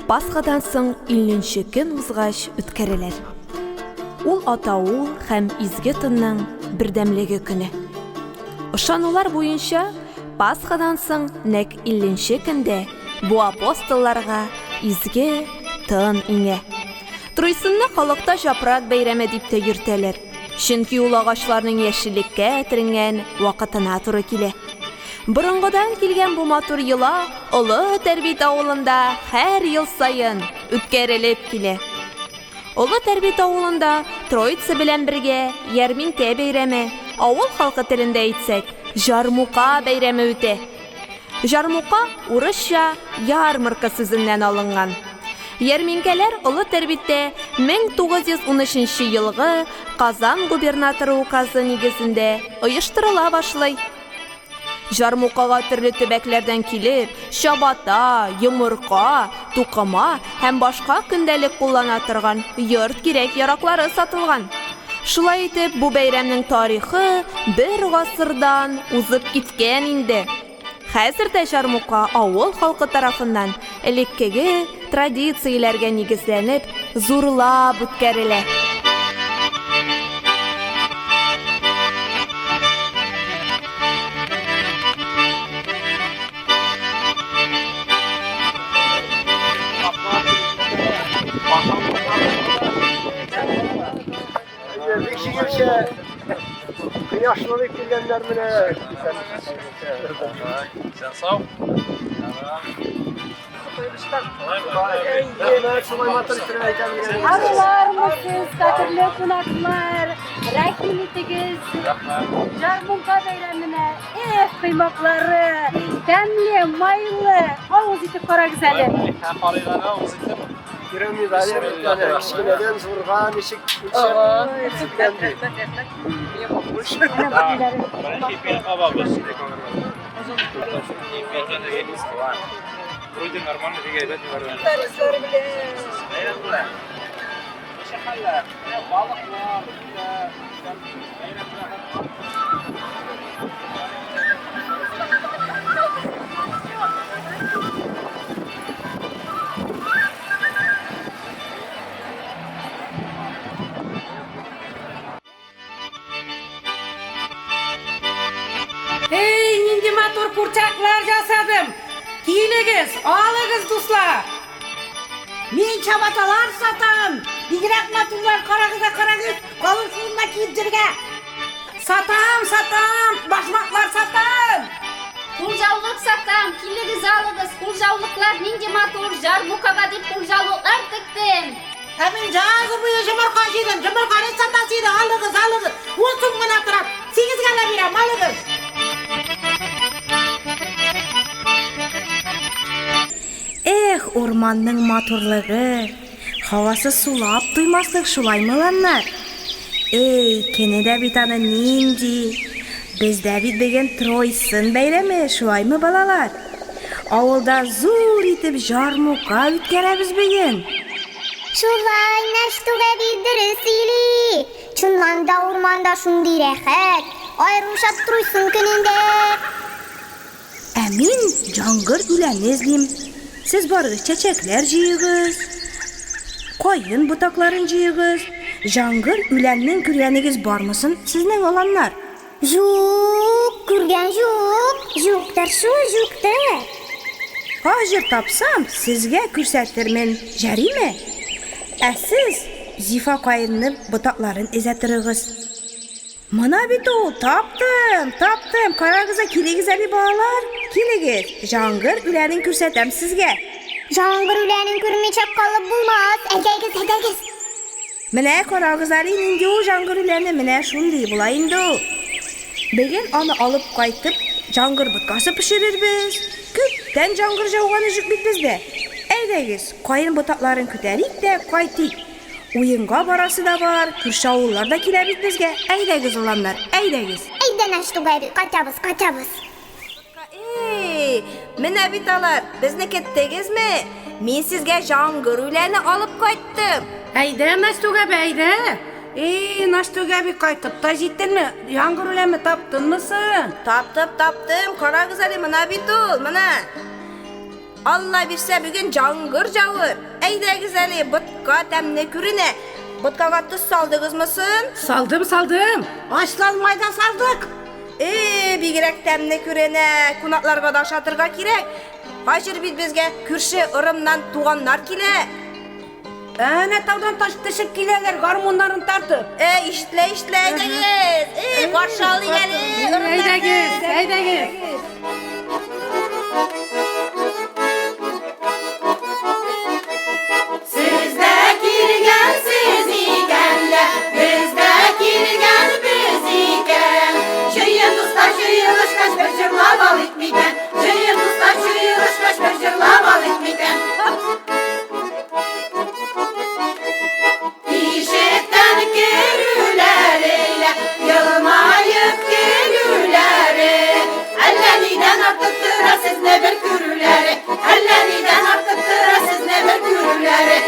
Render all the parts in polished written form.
Пасхадан соң 50-нче көн узгач үткәрелер. Ул атаул һәм изге тынның бердәмлеге көне. Ышанулар буенча, Пасхадан соң нәк 50-нче көндә бу апостолларга изге тын иңә. Троицынны халыкта жапрак бәйрәме дип тә йөртәләр. Чөнки ул агачларның яшеллеккә әтренгән вакытына туры килә. Борынгыдан килгән бу матур йола Олы Тәрбит авылында һәр ел сайын үткәрелеп килә. Олы Тәрбит авылында Троица белән бергә ярминкә бәйрәме, авыл халкы телендә әйтсәк, жармука бәйрәме үтә. Жармука урысча ярмарка сүзеннән алынган. Ярминкәләр Олы Тәрбиттә 1913 елгы Казан губернаторы указы нигезендә оештырыла башлый. Жармукага төрле төбәкләрдән килеп, чабата, йомырка, тукыма һәм башка көндәлек куллана торган йорт кирәк-яраклары сатылган. Шулай итеп, бу бәйрәмнең тарихы бер гасырдан узып киткән инде. Хәзердә жармука авыл халкы тарафыннан элеккеге традицияләргә нигезләнеп зурлап үткәрелә. Yaşlılık gelgenler mi ne? Sen sağ ol. Arılar mısınız, katırlı konaklar, rahim itiniz, jarmunka beyramine, kıymakları, demli, maylı, ağız iti kara güzelim. Parayla ağız ettim. Giremiz Ali, kişilerden zorgan, işik, eksikten değil. Ben keyfini kababız. Keyfini de geliriz ki var. Burada normal bir geybet var. Eyvallah. Şakalar. Balık var. Hey, nindi motor kurçaklar jasadım. Kiyinigiz, alığız dostlar. Men çabatalar satam. Bigrak motorlar karagıza karagız, kalın suyunda kiyip jirge. Satam, başmaklar satam. Kulcavlık satam, kiligiz alığız, kulcavlıklar nindi motor, jarmukaga dip kulcavlıklar tıktım. Hemen jazı buyu jımırkaşıydım, jımırkanı satasıydı, alığız. Olsun bana taraf, 8 gala biram, alığız. Ormanның матурлыгы, havası sulap duymаслык шулаймы ланнар? Кенедә бит аны нинди? Бездә бит бүген Тройсын бәйрәме, шулаймы балалар? Авылда зур итеп жармука үткәрәбез бүген. Шулай Наштуга дөрес сөйли. Чыннан да урманда шундый рәхәт, аерымча Тройсын көнендә. Мин жаңгыр үләне эзлим. Siz barıгыз çiçekler jıyıгыз, koyun butaklарын jıyıгыз, жаңгыр үләннең күргәнегез бармысын сезнең оlanlar? Юк, күргән юк. Юктыр шу, юктыр. Хәзер тапсам, сезгә күрсәтермен, җәриме? Сез Зифа каенны бутакларын эзәттерегез. Мына бит ул, таптым. Карагыз, килегез әле балалар. Килегез, жаңгыр үләнен күрсәтәм сезгә. Жаңгыр үләнен күрмичә калып булмас. Әйдәгез. Менә карагыз әле, нинди ул жаңгыр үләне, менә шундый була инде ул. Бүген аны алып кайтып, жаңгыр буткасы пешерербез. Күптән жаңгыр жауганы юк бит бездә. Әйдәгез, кайын бутакларын күтәрик тә кайтыйк. Уенга барасы да бар, күрше авыллар да килә бит безгә. Әйдәгез уланнар, әйдәгез. Әйдә Наштуга, качабыз. Менә бит алар, безне кеттегезме? Мин сезгә жаңгыр үләне алып кайттым. Әйдә, Наштуга, әйдә. Наштуга бик кайтып та җиттеңме? Яңгыр үләме таптыңмы соң? Таптым. Карагыз әле, менә бит ул, менә. Allah bilse bugün cangır cavır. Eyde güzeli bıtka temne kürüne. Bıtkaga tuz saldınız mısın? Saldım. Başlanmaydan saldık. Bir gerek temne kürene, kunaklarga da şatırga kirek. Haşır bit bizge kürşe ırımdan tuğanlar kile. Ne tavdan taşıp kileler garmonların tartıp. İştle eydegiz. Karşalı gelin. Eydegiz. Sizde kirgen siz ikenler, bizde kirgen biz iken. Şıyın usta şıyın ışkaş bir jırla balık miken. Şıyın usta şıyın ışkaş bir jırla balık miken. İşitten kerüler eyle, yılmayıp gelüleri. Elleniden artıktır siz ne bir kürüleri. Elleniden artıktır siz ne bir kürüleri.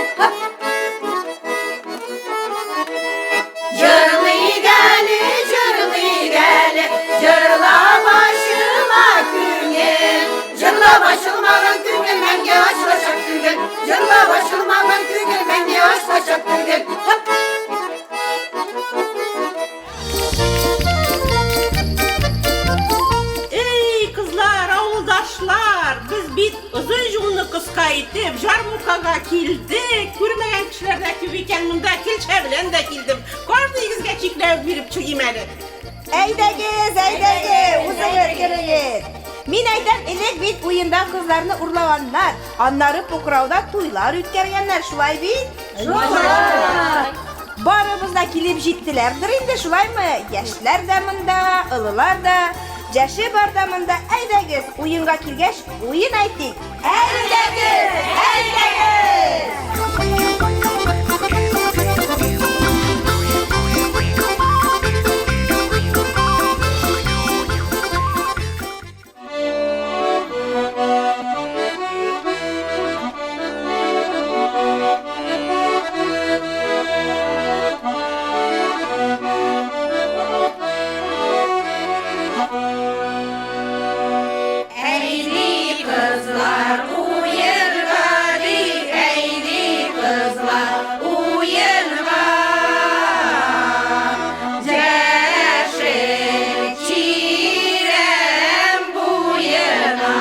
Jırlı geli, jırla başıma küngel. Jırla başılmağın küngel, menge açlaşak küngel. Jırla başılmağın küngel, menge açlaşak küngel. Ey kızlar, avuldaşlar, biz bit uzun yolunu kıskaytıp Jarmukaga kildik. Görmegen kişilerdeki weekend munda kilçe bilen de kildim. Gördüğünüzge çikler verip çüyimeli. Eydegiz, uzun kiriniz. Min aydan elek bit uyunda kızlarını urlavanlar. Anları pokravda tuylar ütkergenler, şulay bit? Şulay. Barımızda kilip jittilerdir indi, şulay mı? Yaşlar damında, ılılar da. Jaşı bardamında eydegiz, uyunga kilgeç, uyun aytik. Eydegiz! Eydi kızlar uyur gari, eydi kızlar uyur Ceşir çirem buyuna.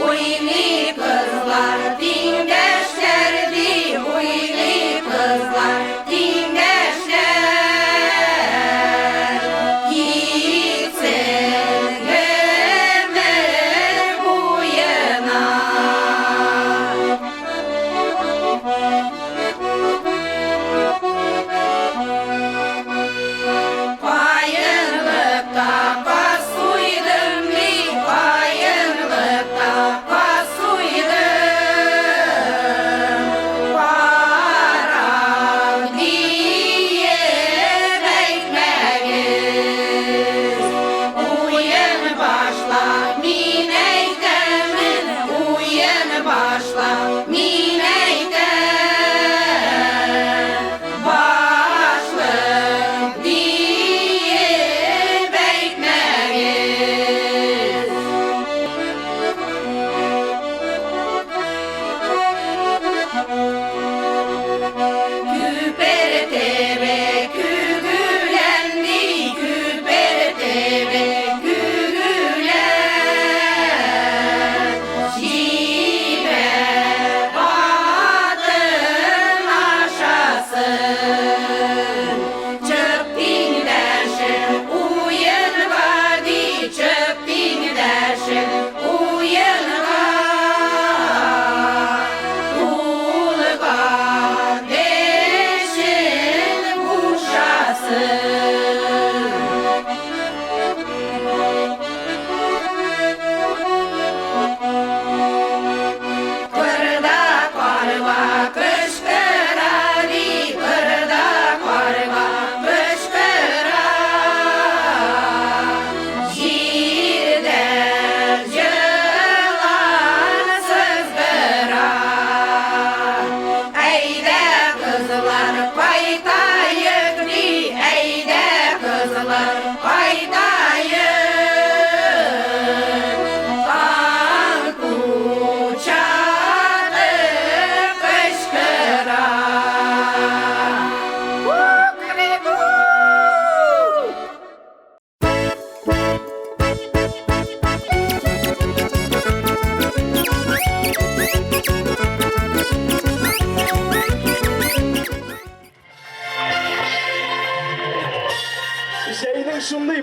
Uyli kızlar dingeçlerdi, uyli kızlar dingeçler. Gitsin ömür buyuna.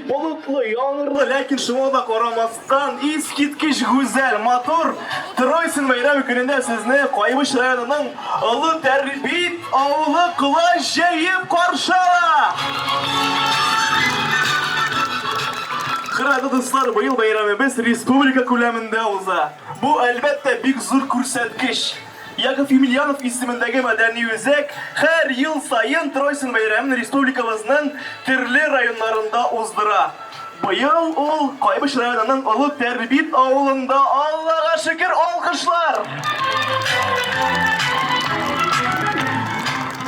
bulutlu, yağmurlu, lakin şuna da karamazdan iskitkich güzel, motor Troysun bayramı gününde sizni Kaymış rayonunun Ulu Terbit avlu kulaş jeyip karşıla. Kıradı dostlar, bu yıl bayramımız Respublika kuleminde uza. Bu elbette bir zor kursetkiş. Yakov Emilyanov ismindeki madeni yüzek her yıl sayın Troysun bayramını Respublikamızın türlü rayonlarında uzdıra. Bu yıl ol Kaymış rayonunun Ulu Terbit avlunda Allah'a şükür alkışlar.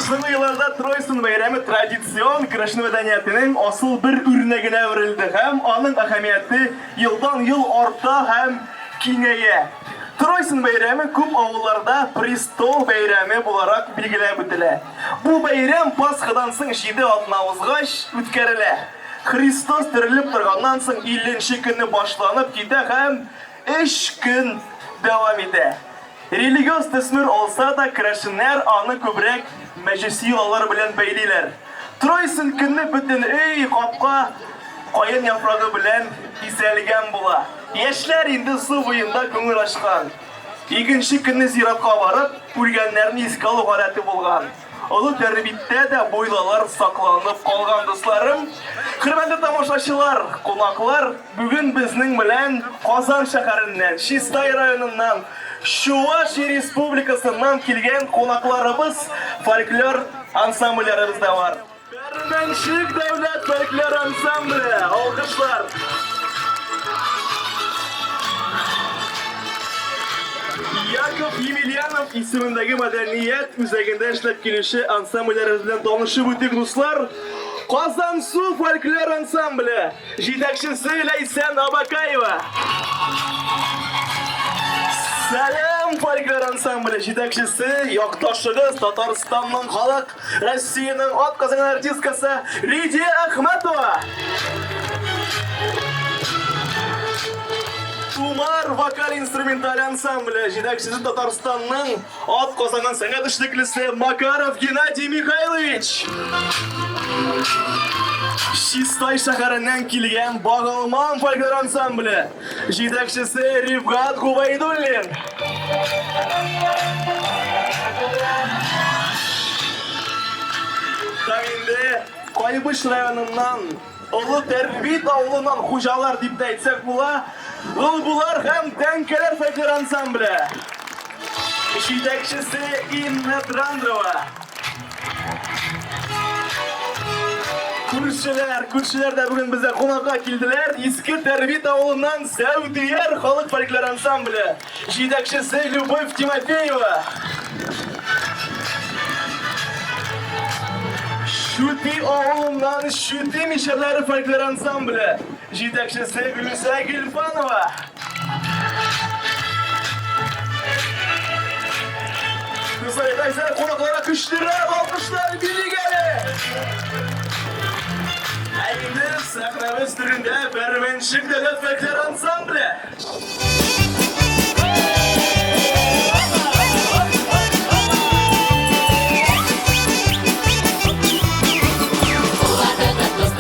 Son yıllarda Troysun bayramı tradisyon kıraşın medeniyetinin asıl bir ürünegine evrildi. Hem onun ahamiyeti yıldan yıl arta hem kineye. Troysun bayramı küp avullarda Prestol bayramı olarak bilgilendirildi. Bu bayram Paskadan soň 7 Avgust ötkerildi. Hristos tirilip turgandan soň 50-nji günü başlanıp gide hem 3 gün devam ede. Religiöz tasmir olsa da kıraşınlar anı köbrek meclisi yolları bilen beyliler. Troysun günü bütün öy kapka koyun yaprağı bilen iselgen bula. Yaşlar indi su boyunda köngül açkan. İkinci günü ziratqa barıp, ölgenlerini iske alıp aleti bulgan. Ulu Terbit'te de boylalar saklanıp kalgan dostlarım. Hürmetli tamaşaçılar, konaklar, bugün bizning bilen Kazan şehrinden, Şistay rayonundan, Şuvaş Respublikasından kelgen konaklarımız, folklor ansambullerimiz de var. Bermenşik Devlet Folklor Ansambli, alkışlar. Yakov Emilyanov ismindeki medeniyet müzeginde işlep gelişi ansambullerimiz bilen tanışıp ötük dostlar. Kazan Su Folklor Ansambli, jedekçisi Leysen Abakayeva. Selam Folklor Ansambli, jedekçisi yoktaşığız Tataristan'dan halk, Rossiyanın at kazan artistkası Lidiya Ahmetova. Tumar Vokal Instrumental Ansambli, jedekçisi Tataristan'ın at kazanan sanat işliklisi Makarov Gennadiy Mikhailovich. Şistay şehrinden kelgen Bağılman Folklor Ansambli, jedekçisi Rifgat Gubaydullin. Tabii Kaymış rayonundan Ulu Terbit avlundan hocalar deyip de etsek bula. Bular hem Tenkeler Folklor Ansambli, jedekçisi Inna Trandrova. Күршілер de bugün bize konağa keldiler. Eski Terbit avlundan Sevdiyar Halk Folklor Ansambli, jedekçisi Lyubov Timofeyeva. Şuti avlundan Şuti Mişerleri Folklor Ansambli, jedekçisi Gülse Gülfanova. Kızlar yeterse konaklara kıştıra alkışlar birliği gelin. Eğilir sahnemiz türünde Bermenşik Devlet Folklor Ansambli. Kız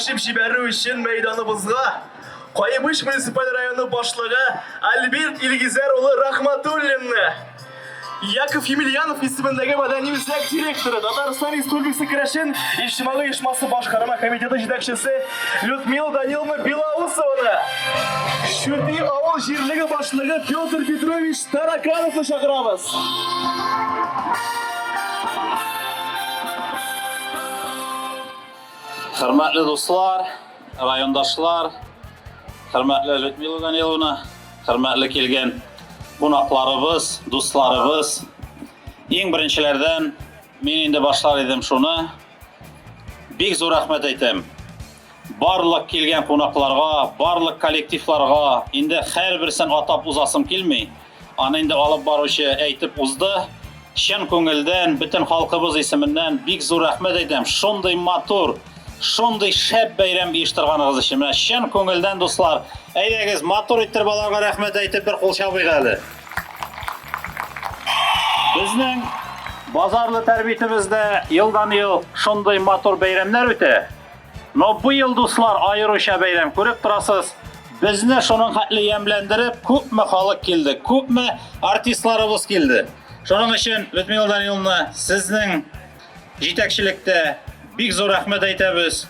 ачып җибәрү өчен мәйданыбызга Кайбыш муниципаль районы башлыгы Альберт Илгизәр улы Рахматуллинны, Яков Емельянов исемендәге мәдәни үзәк директоры, Татарстан Республикасы Керәшен иҗтимагый оешмасы башкарма комитеты җитәкчесе Людмила Даниловна Белоусованы, Шүти авыл җирлеге башлыгы Петр Петрович Таракановны чакырабыз. Hörmətli dostlar, rayondaşlar, hörmətli Людмила Даниловна, hörmətli kelgan qonaqlarыбыз, dostlarыбыз. Ең birinchilərdən мен инде башлар идем шуны. Бик зур рәхмәт әйтәм. Барлык келген qonaqlarга, барлык коллективларга инде һәрберсен атап узасым килми. Аны инде алып баручы әйтеп узды. Чын күңелдән, бөтен халкыбыз исеменнән бик зур рәхмәт әйтәм. Шундый матур, шундый шәп бәйрәм оештырганыгыз өчен. Менә чын күңелдән дуслар, әйдәгез матур иттереп аларга рәхмәт әйтеп бер кул чабыйк әле. Безнең базарлы тәрбиятебездә елдан-ел шундый матур бәйрәмнәр үтә. Но бу ел дуслар аеруча бәйрәм, күреп торасыз. Безне шуның хәтле ямьләндереп күпме халык килде, күпме артистларыбыз килде. Шуның өчен Людмила Даниловна, сезнең җитәкчелектә бик зур рәхмәт әйтәбез.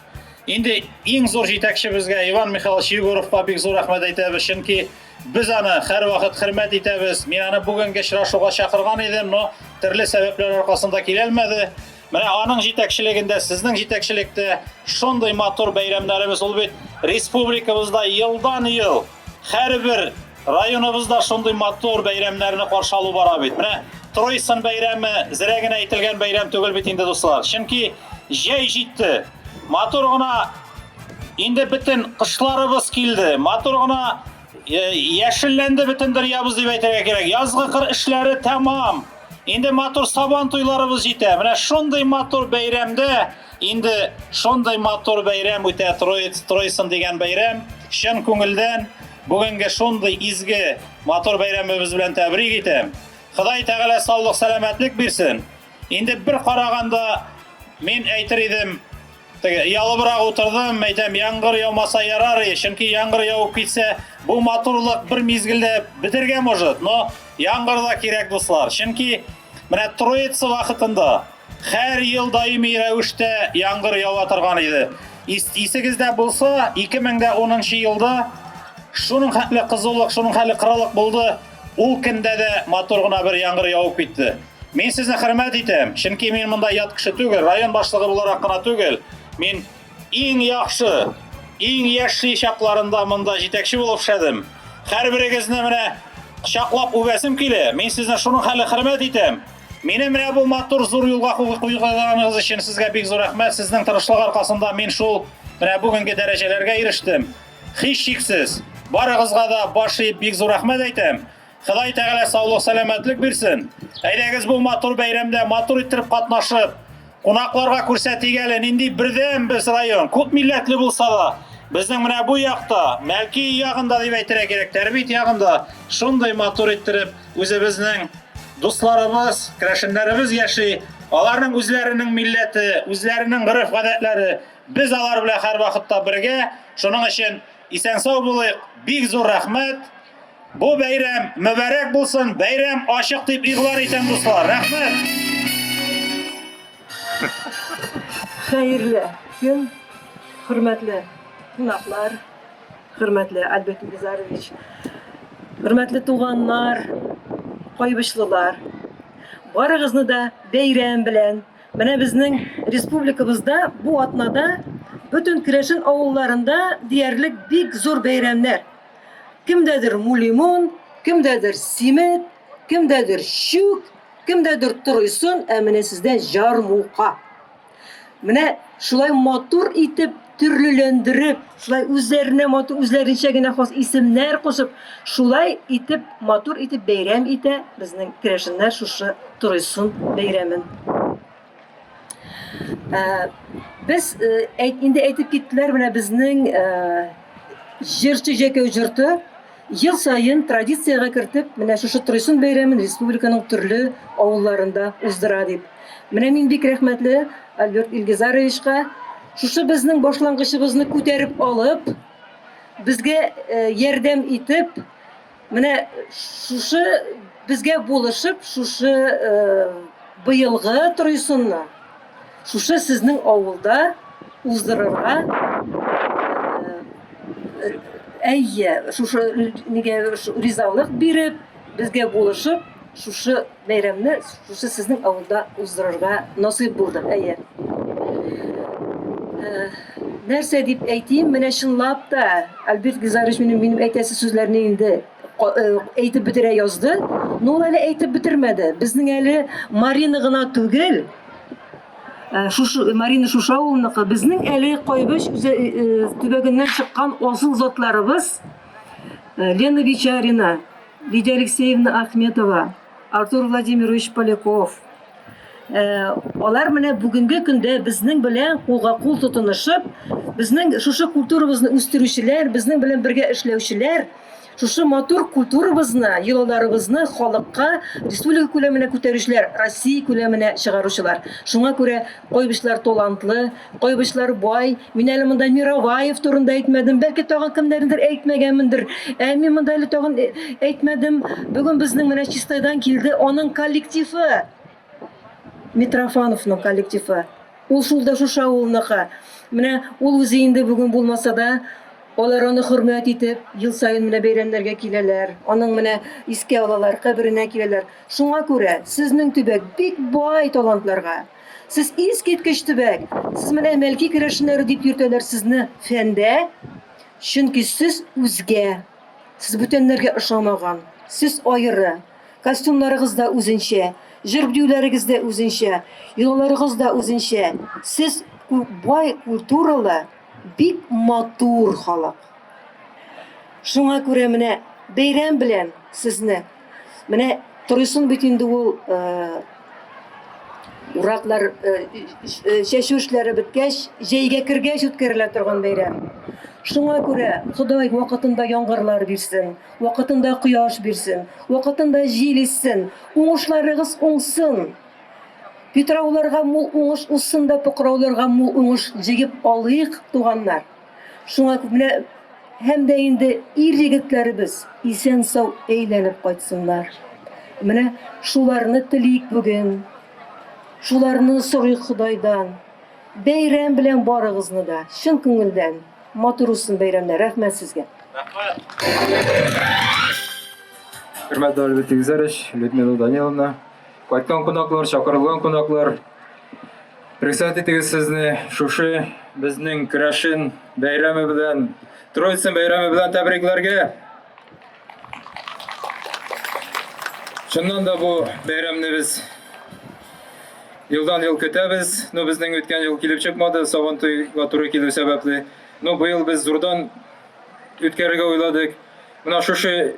Инде иң зур җитәкчебезгә Иван Михайлович Егоровка бик зур рәхмәт әйтәбез, чөнки biz аны һәрвакыт хөрмәт итәбез. Мин аны бүгенге очрашуга чакырган идем, но төрле сәбәпләр аркасында киләлмәде. Менә аның җитәкчелегендә, сезнең җитәкчелектә шундый матур бәйрәмнәребез ул бит республикабызда елдан-ел һәрбер районыбызда шундый матур бәйрәмнәрне каршы алу бара бит. Менә Тройсын бәйрәме зрә генә әйтелгән бәйрәм түгел бит инде дуслар. Чөнки җәй җитте. Матур гына инде бөтен кышларыбыз килде. Матур гына яшелләнде бөтен дөньябыз дип әйтергә кирәк. Язгы кыр эшләре тәмам. Инде матур сабан туйларыбыз җитә. Менә шундый матур бәйрәмдә инде шундый матур бәйрәм үтә Тройсын дигән бәйрәм. Чын күңелдән бүгенге шундый изге матур бәйрәмебез белән тәбрик итәм. Ходай Тәгалә саулык, сәламәтлек бирсен. Инде бер караганда мин әйтер идем, ялыбрак утырдым, әйтәм, яңгыр яумаса ярар, чөнки яңгыр яуып китсә, бу матурлык бер мизгелдә бетергә может, но яңгыр да кирәк дуслар. Чөнки менә Троица вакытында һәр ел даими рәвештә яңгыр ява торган иде. Исегездә булса, 2010 елда шуның хәтле кызулык, шуның хәтле кырылык булды. Ул көндә дә матур гына бер яңгыр яуып китте. Мин сезне хөрмәт итәм, чөнки мин монда ят кеше түгел, район башлыгы буларак кына түгел. Мин иң яхшы, иң яшьли чакларында монда җитәкче булып эшләдем. Һәрберегезне менә кочаклап үбәсем килә. Мин сезне шуның хәле хөрмәт итәм. Мине менә бу матур зур юлга куйганыгыз өчен сезгә бик зур рәхмәт. Сезнең тырышлык аркасында мин шул менә бүгенге дәрәҗәләргә ирештем. Һич шиксез, барыгызга да баш иеп бик зур рәхмәт әйтәм. Ходай Тәгалә саулык, сәламәтлек бирсен. Әйдәгез бу матур бәйрәмдә матур иттереп катнашып, кунакларга күрсәтик әле, нинди бердәм без район, күп милләтле булса да, безнең менә бу якта, Мәлки ягында дип әйтергә кирәк, Тәрбит ягында шундый матур иттереп үзебезнең дусларыбыз, керәшеннәребез яши, аларның үзләренең милләте, үзләренең гореф-гадәтләре, без алар белән һәр вакытта бергә. Шуның өчен исән-сау булыйк, бик зур рәхмәт. Бу бәйрәм мөбарәк булсын, бәйрәм ачык дип игълан итәм дуслар. Рәхмәт. Хәерле көн, хөрмәтле кунаклар, хөрмәтле Альберт Илгизарович, хөрмәтле туганнар, кайбышлылар. Барыгызны да бәйрәм белән. Менә безнең республикабызда бу атнада бөтен Керәшен авылларында диярлек бик зур бәйрәмнәр. Кемдәдер Мулимон, кемдәдер Симет, кемдәдер Щук, кемдәдер Тройсын, ә менә сездә Жармука. Менә шулай матур итеп, төрлеләндереп, шулай үзләренә матур, үзләренчә генә хас исемнәр кушып, шулай итеп матур итеп бәйрәм итә безнең Керәшеннәр шушы Тройсын бәйрәмен. Без инде әйтеп киттеләр, менә безнең җырчы Җәкәү җырты ел сайын традицияга кертеп, менә шушы Тройсын бәйрәмен республиканың төрле авылларында уздыра дип. Менә мин бик рәхмәтле Альберт Илгизаровичка Шушы безнең башлангычыбызны күтәреп алып, безгә ярдәм итеп, менә шушы безгә булышып, шушы быелгы турысынны, шушы сезнең авылда уздырырга, шушы нигә ризалык биреп, безгә булышып, шушы бәйрәмне шушы сезнең авылда уздырырга насыйп булды. Нәрсә дип әйтим, менә чынлап та Альберт Гизарич минем әйтәсе сүзләрне инде әйтеп бетерә язды. Но ул әле әйтеп бетермәде. Безнең әле Марина гына түгел. Шушы Марина шушы авылныкы, безнең әле кайбыш төбәгеннән чыккан асыл затларыбыз Лена Вечарина, Лидия Алексеевна Ахметова, Артур Владимирович Поляков. Алар менә бүгенге көндә безнең белән кулга-кул тотынышып, безнең шушы культурабызны үстерүчеләр, безнең белән бергә эшләүчеләр, шушы матур культурабызны, йолаларыбызны халыкка республика күләменә күтәрүчеләр, Россия күләменә чыгаручылар. Шуңа күрә кайбышлар талантлы, кайбышлар бай. Мин әле монда Мироваев турында әйтмәдем, бәлки тагын кемнәрдер әйтмәгәнмендер. Мин монда әле тагын әйтмәдем. Бүген безнең менә Чистайдан килде, аның коллективы. Митрофановның коллективы. Ул шулда шушы авылныкы. Менә ул үзе инде бүген булмаса да, алар аны хөрмәт итеп, ел сайын менә бәйрәмнәргә киләләр. Аның менә искә алалар, каберенә киләләр. Шуңа күрә сезнең төбәк бик бай талантларга. Сез искиткеч төбәк. Сез менә Мәлки керәшеннәре дип йөртәләр сезне фәндә. Чөнки сез үзгә. Сез бүтәннәргә ошамаган. Сез аеры. Костюмнарыгыз да үзенчә. Җыр-биюләрегез дә үзенчә, йолаларыгыз да үзенчә. Сез бай культуралы, бик матур халык. Шуңа күрә менә бәйрәм белән сезне, менә турысын бит инде ул ураклар, чәчү эшләре беткәч, җәйгә кергәч үткәрелә торган бәйрәм. Шуңа күрә Ходай вакытында яңгырлар бирсен, вакытында кояш бирсен, вакытында җил иссен, уңышларыгыз уңсын. Питрауларга мул уңыш уссын да, пыкрауларга мул уңыш җигеп алыйк, туганнар. Шуңа менә һәм дә инде ир егетләребез исән-сау әйләнеп кайтсыннар. Менә шуларны телик бүген. Шуларны сорыйк Худайдан. Бәйрәм белән барыгызны да, чын күңелдән. Матур булсын бәйрәмнәр. Рәхмәт сезгә. Хөрмәтле Альберт Гизарич, Людмила Даниловна, кайткан кунаклар, чакырылган кунаклар, рөхсәт итегез сезне шушы безнең Крашин бәйрәме белән, Троицын бәйрәме белән тәбрикләргә. Шуннан да бу бәйрәмне без елдан-ел көтәбез. Но безнең үткән ел килеп чыкмады, Сабантуйга туры килү сәбәпле. Но быел без зурдан үткәрергә уйладык. Менә шушы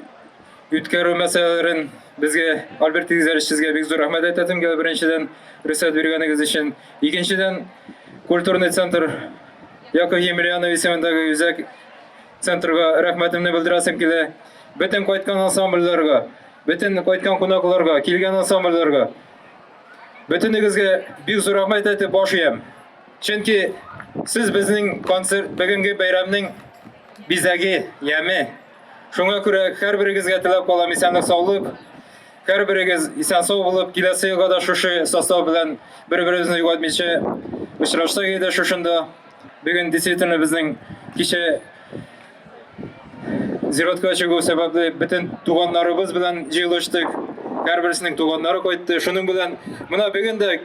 үткәрү мәсьәләләрен безгә Альберт Гизарич сезгә бик зур рәхмәт әйтәм. Беренчедән рөхсәт биргәнегез өчен. Икенчедән культурный центр Яков Емельянов исемендәге үзәк центрга рәхмәтемне белдерәсем килә. Бөтен кайткан ансамбльләргә, бөтен кайткан кунакларга, килгән ансамбльләргә бөтенегезгә бик зур рәхмәт әйтеп башлыйм. Чөнки сез безнең концерт бүгенге бәйрәмнең бизәге, яме. Шуңа күрә һәрберегезгә теләп калам исәнлек, саулык. Һәрберегез исән-сау булып, киләсе елга да шушы состав белән бер-беребезне югалтмыйча очрашсак иде шушында. Бүген действительно безнең кичә зиротка чыгу сәбәпле бөтен туганнарыбыз белән җыелыштык. Һәрберсенең туганнары кайтты. Шуның белән менә бүген дә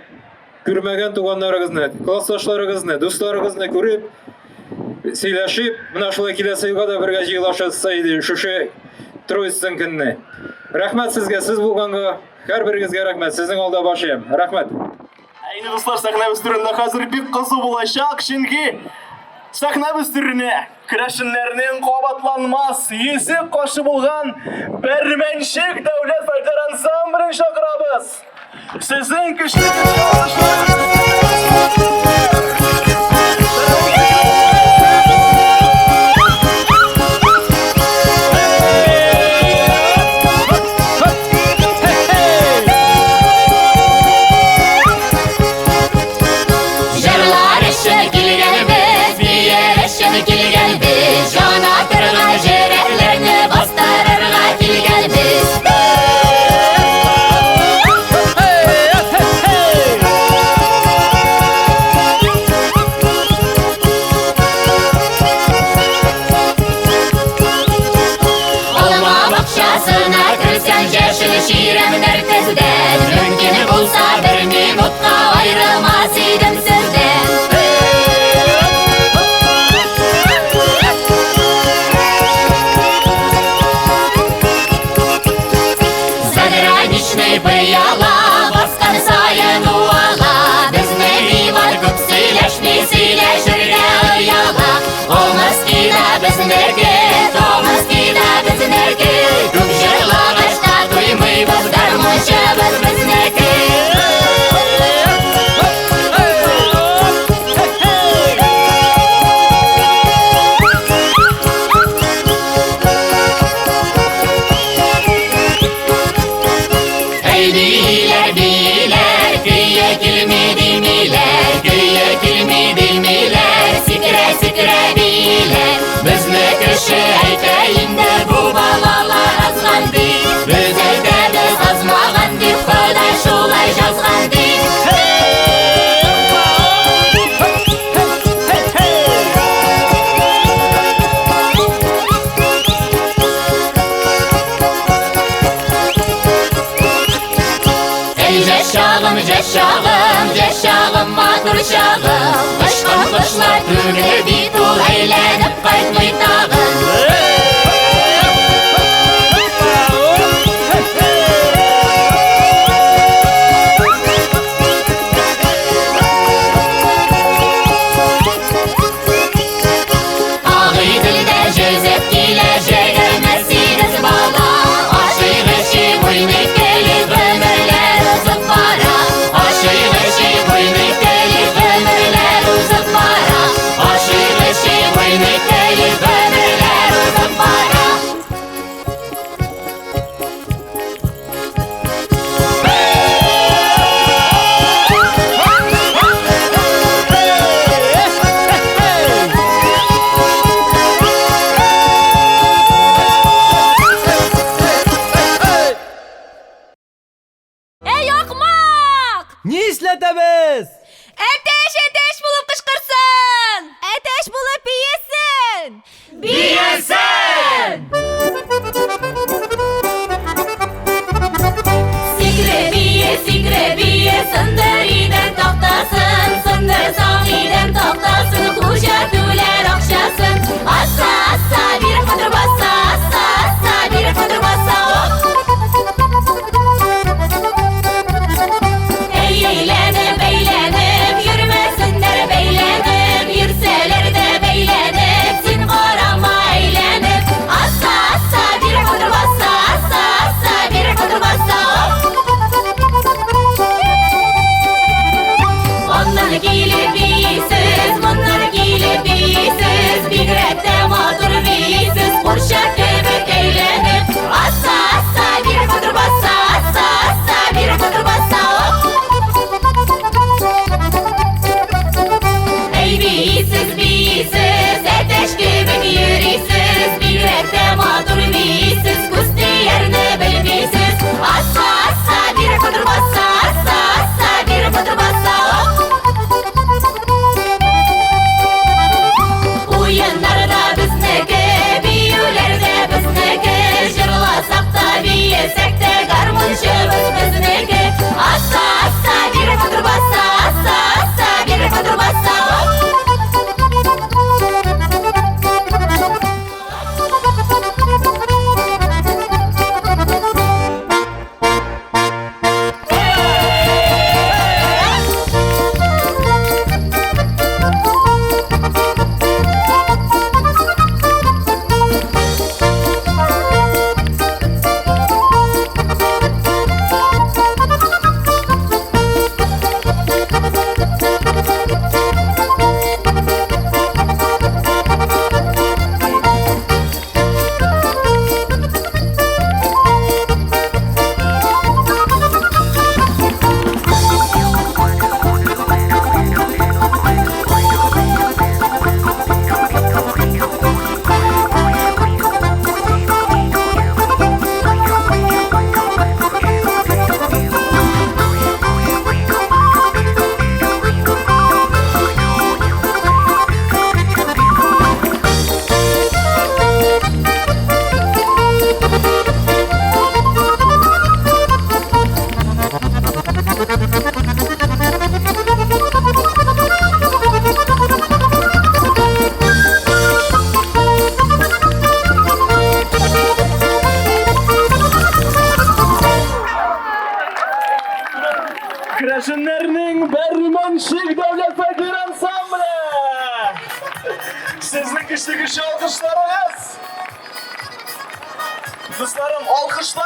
күрмәгән туганнарыгызны, классташларыгызны, дусларыгызны күреп, сөйләшеп, менә шулай киләсе елга да бергә җыелышасы иде шушы Троицын көнне. Рәхмәт сезгә, сез булганга һәрберегезгә рәхмәт. Сезнең алда башым. Рәхмәт. Әйне дуслар, сәхнәбез түрендә хәзер бик кызу булачак, чөнки сәхнәбез түренә Крашиннәрнең кабатланмас йөзе каршы булган Бәрмәнчек дәүләт фольклор ансамблен чакырабыз. Сезнең көчле Җырлар эше килгән Ceşağım, ceşağım, ceşağım, matur şağım. Kışkın kışlar tüne bit ol, eğlenip kaytmay tağım. Ne işletemiz? Ateş ateş bulup kışkırsın. Ateş bulup biyesin. Biyesin! Sigre biye, sındıriden toktasın. Sındır sağiden toktasın. Kuşa tüler akşasın. Assa assa bir fıdır bassa, assa assa bir fıdır bassa. Eğlenip eğlenip yürümesinler beylenip. Yürseler de beylenip sin karama eğlenip. Assa assa bir fıdır bassa, assa assa bir fıdır bassa. Onlar gelip biysiz, bunlar gelip biysiz. Bir grette mağdur biysiz, kurşak tebek eğlenip. Assa assa bir fıdır bassa, assa assa bir fıdır bassa. Ey biysiz biysiz, ateş gibi yürüysiz. Bir grette mağdur biysiz, kusti yerini bilbiysiz. Assa assa bir fıdır bassa, assa assa bir fıdır bassa. Oyunlarda bizniki, büyülerde bizniki. Jırlasak da biyesek de garmonşumuz bizniki. Assa assa bir fıdır bassa, assa assa bir fıdır bassa. Kraşınlarının Bermenşik Devlet Fakir Ansamblı. Sizin güçlü alkışlarınız. Dostlarım, alkışla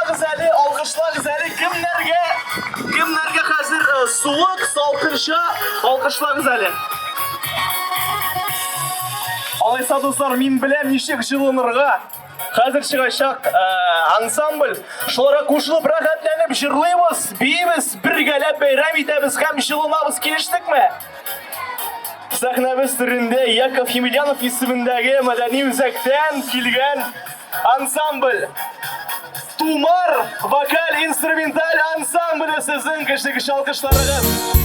güzeli kimlerge hazır soğuk salkınşa alkışla güzeli. Alaysa dostlar, min bilem nişek жылынырга. Hazır çıkacak ansambl. Şolara koşulup rahatlanıp jırlayımız, biyimiz, birgelep bayram etemiz hem жылынабыз, keliştik mi? Sahnabız türünde Yakov Емельянов ismindagi madani müzekten kelgan ansambl. Tumar vokal instrumental ansambli sizin kışlık alkışlarınız.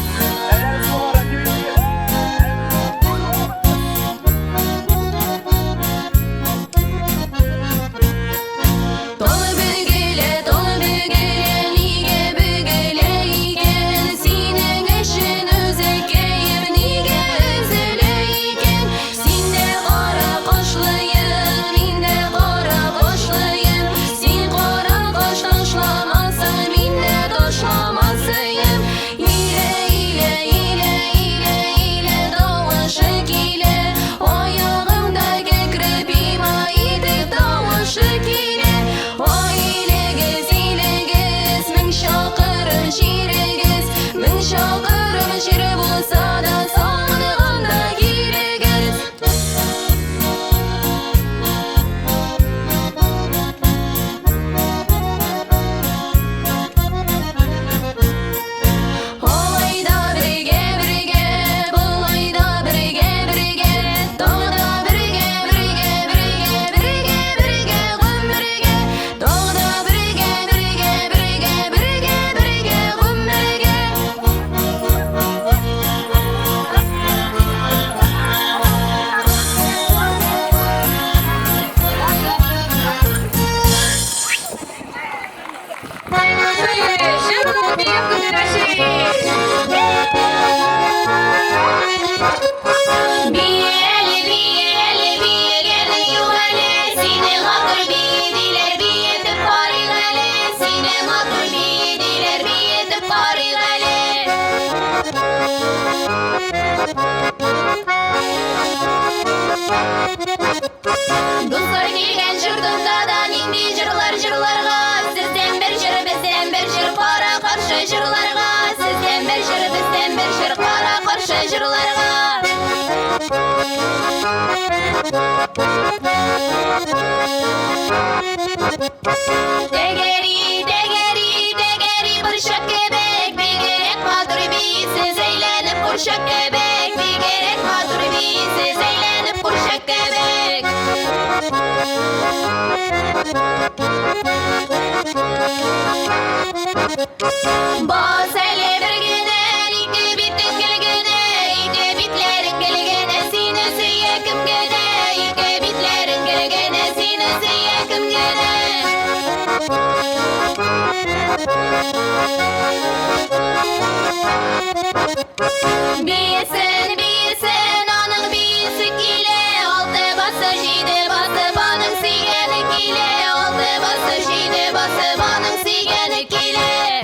Dolu bügele, lige bügele, Dostlar kelgen jurdunda da nindi jırlar jırlarga sizden bir jır bizden bir jır para karşı jırlarga sizden bir jır bizden bir jır para karşı jırlarga Degeri degeri degeri bir şak kebek bir gerek madur bir siz eğlenip kurşak kebek bir gerek madur bir siz eğlenip kurşak kebek Bas hele bir güne, iki bitin gülgüne, iki bitlerin gülgüne, sinesi yakım güne, iki bitlerin gülgüne, sinesi yakım güne. Bilsin, bilsin, onun bilsi kile, altı bası jide bası banın sigeni kile, altı bası jide bası banın sigeni kile.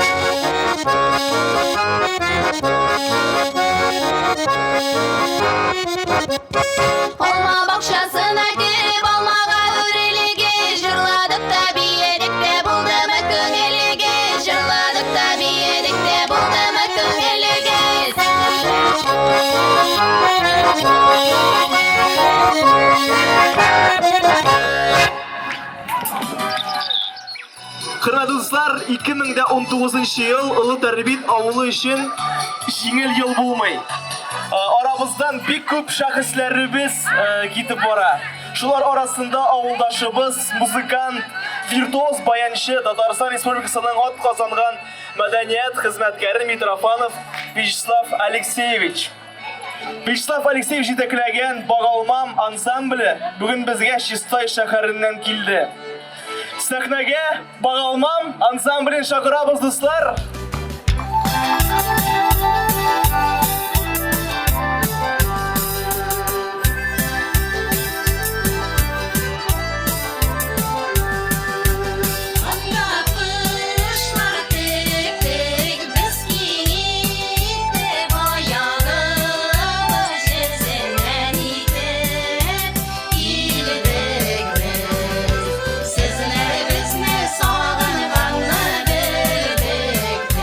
Olma bakşasına girip olmağa ürelege, jırladık da bir yedikte buldum akın elege, jırladık da bir yedikte buldum akın elege. Hürmetli dostlar, 2019 yıl Ilı Terbit avulu için жеңіл yıl bulmay. Aramızdan bir köp şahıslarımız gidip bora. Şular arasında avuldaşımız, muzikant, virtuoz bayanшы Tatarstan Respublikasının at kazangan medeniyet hizmetkeri Mitrofanov Vyacheslav Alexeyevich. Vyacheslav Alexeyevich yetekleyen Bağalmam ansambli bugün bizge Şistay şəhərindən kildi. Sahnege Bağalmam ansamblini şakırabız dostlar. Sizler bizni sağınğanlı bildik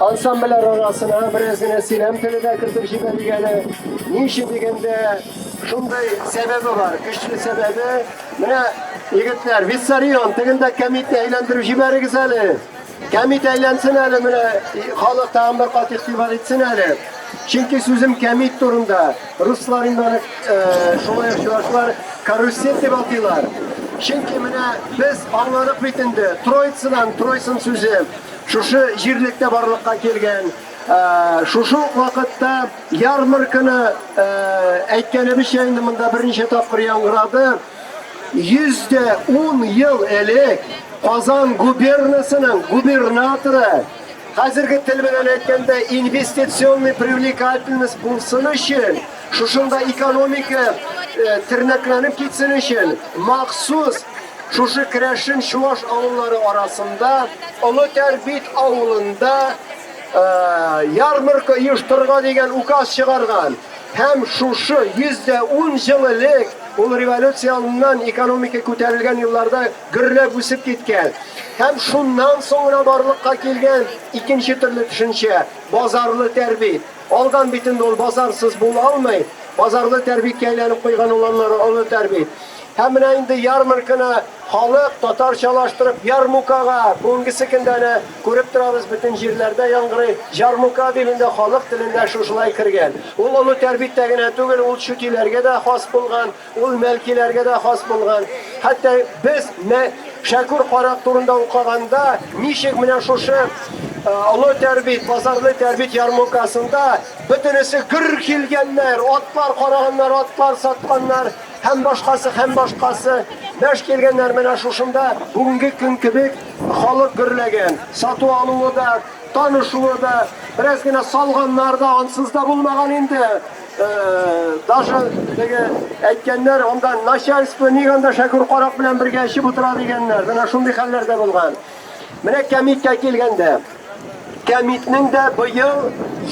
ansambller arasına birazgina selam tilida kiritib jiberilgani. Niçin deganda shunday sebebi var, güçlü sebebi. Mana yigitlar, Vissarion tagında komitni aylantirib jiberig'iz hali. Komit aylansin hali, mana xalq ta'am bir qat iqtibol etsin hali. Chunki so'zim komit turunda. Ruslar indani shunday yoshlar karusel deb ataylar. Chunki mana biz anglaniq bitindi. Troysin so'zi shu yerlikda borliqqa kelgan. Shu vaqtda yarmarkani aytganimiz endi bunda birinchi topqir yangradi. 110 yıl elek Qozon guberniyasining gubernatori hozirgi til bilan aytganda investitsionniy привлекательность bo'lsin uchun, shunda ekonomika tirnaklanib ketsin uchun maxsus shu Kirashin Shuvosh ovullari orasida Ulutarbit ovulida yarmarka uyushtirgan degan ukaz chiqargan. Hem şu 110 yıllık o revolyusiyadan ekonomika ko'tarilgan yıllarda gürlep o'sib ketgan. Hem şundan sonra barlıqqa kelgan ikinci türlü tushuncha bozorli tarbiyat. Olgan bitinde ol bozorsız bo'la olmaydi. Bozorli tarbiyatga aylanib qo'ygan ulanlar ol tarbiyat. Hem endi yarmarkani xalq tatarchalashtirib yarmukaga bugünkü kundani ko'rib turamiz, bütün yerlarda yang'iri yarmuka dilinde xalq tilinde shulay kirgan. Ul tarbiyatdagina tugul, ul shutilarga da xos bo'lgan, ul malkilarga da xos bo'lgan. Hatta biz Shakur Qoraq turunda o'qiganda nishik mana shu ulu tarbiyat, bozorli tarbiyat yarmukasında bütünüsü gir kelganlar, otlar qaraganlar, otlar satganlar, hem başkası beş kelganlar mana shunda bugungi kun kibik xalq gürlegen, satuv aluvi da, tanışuvi da, birazgina salganlarda ansızda bo'lmagan endi. Даже aytganlar ondan начальство niganda Shakur Qoraq bilan birga ishib o'tiradi deganlar. Mana shunday hollarda bo'lgan. Mana komitga kelganda, komitning da bu yil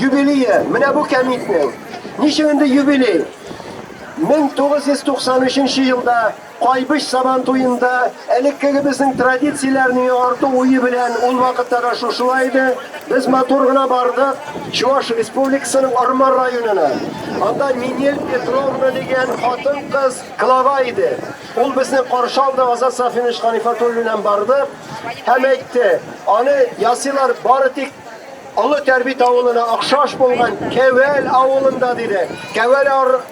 yubileyi. Mana bu komitning. Nishanda yubiley? 1993-yilda Qaybish Saban to'yinda elekkaga bizning traditsiyalarning ortiq o'yi bilan ul vaqtda da shulaydi. Biz motorgina bordik Shuvosh Respublikasining Ormon rayonina. Unda Minel Petrovna degan xotin qiz klava edi. Ul bizni qarshi oldi, Azat Safinish Xanifato'y bilan bordik. Ham aytdi, "Ani yasilar boritik Allah tarbiyat avuluna oqshosh bo'lgan Kevel avulunda dedi. Kevel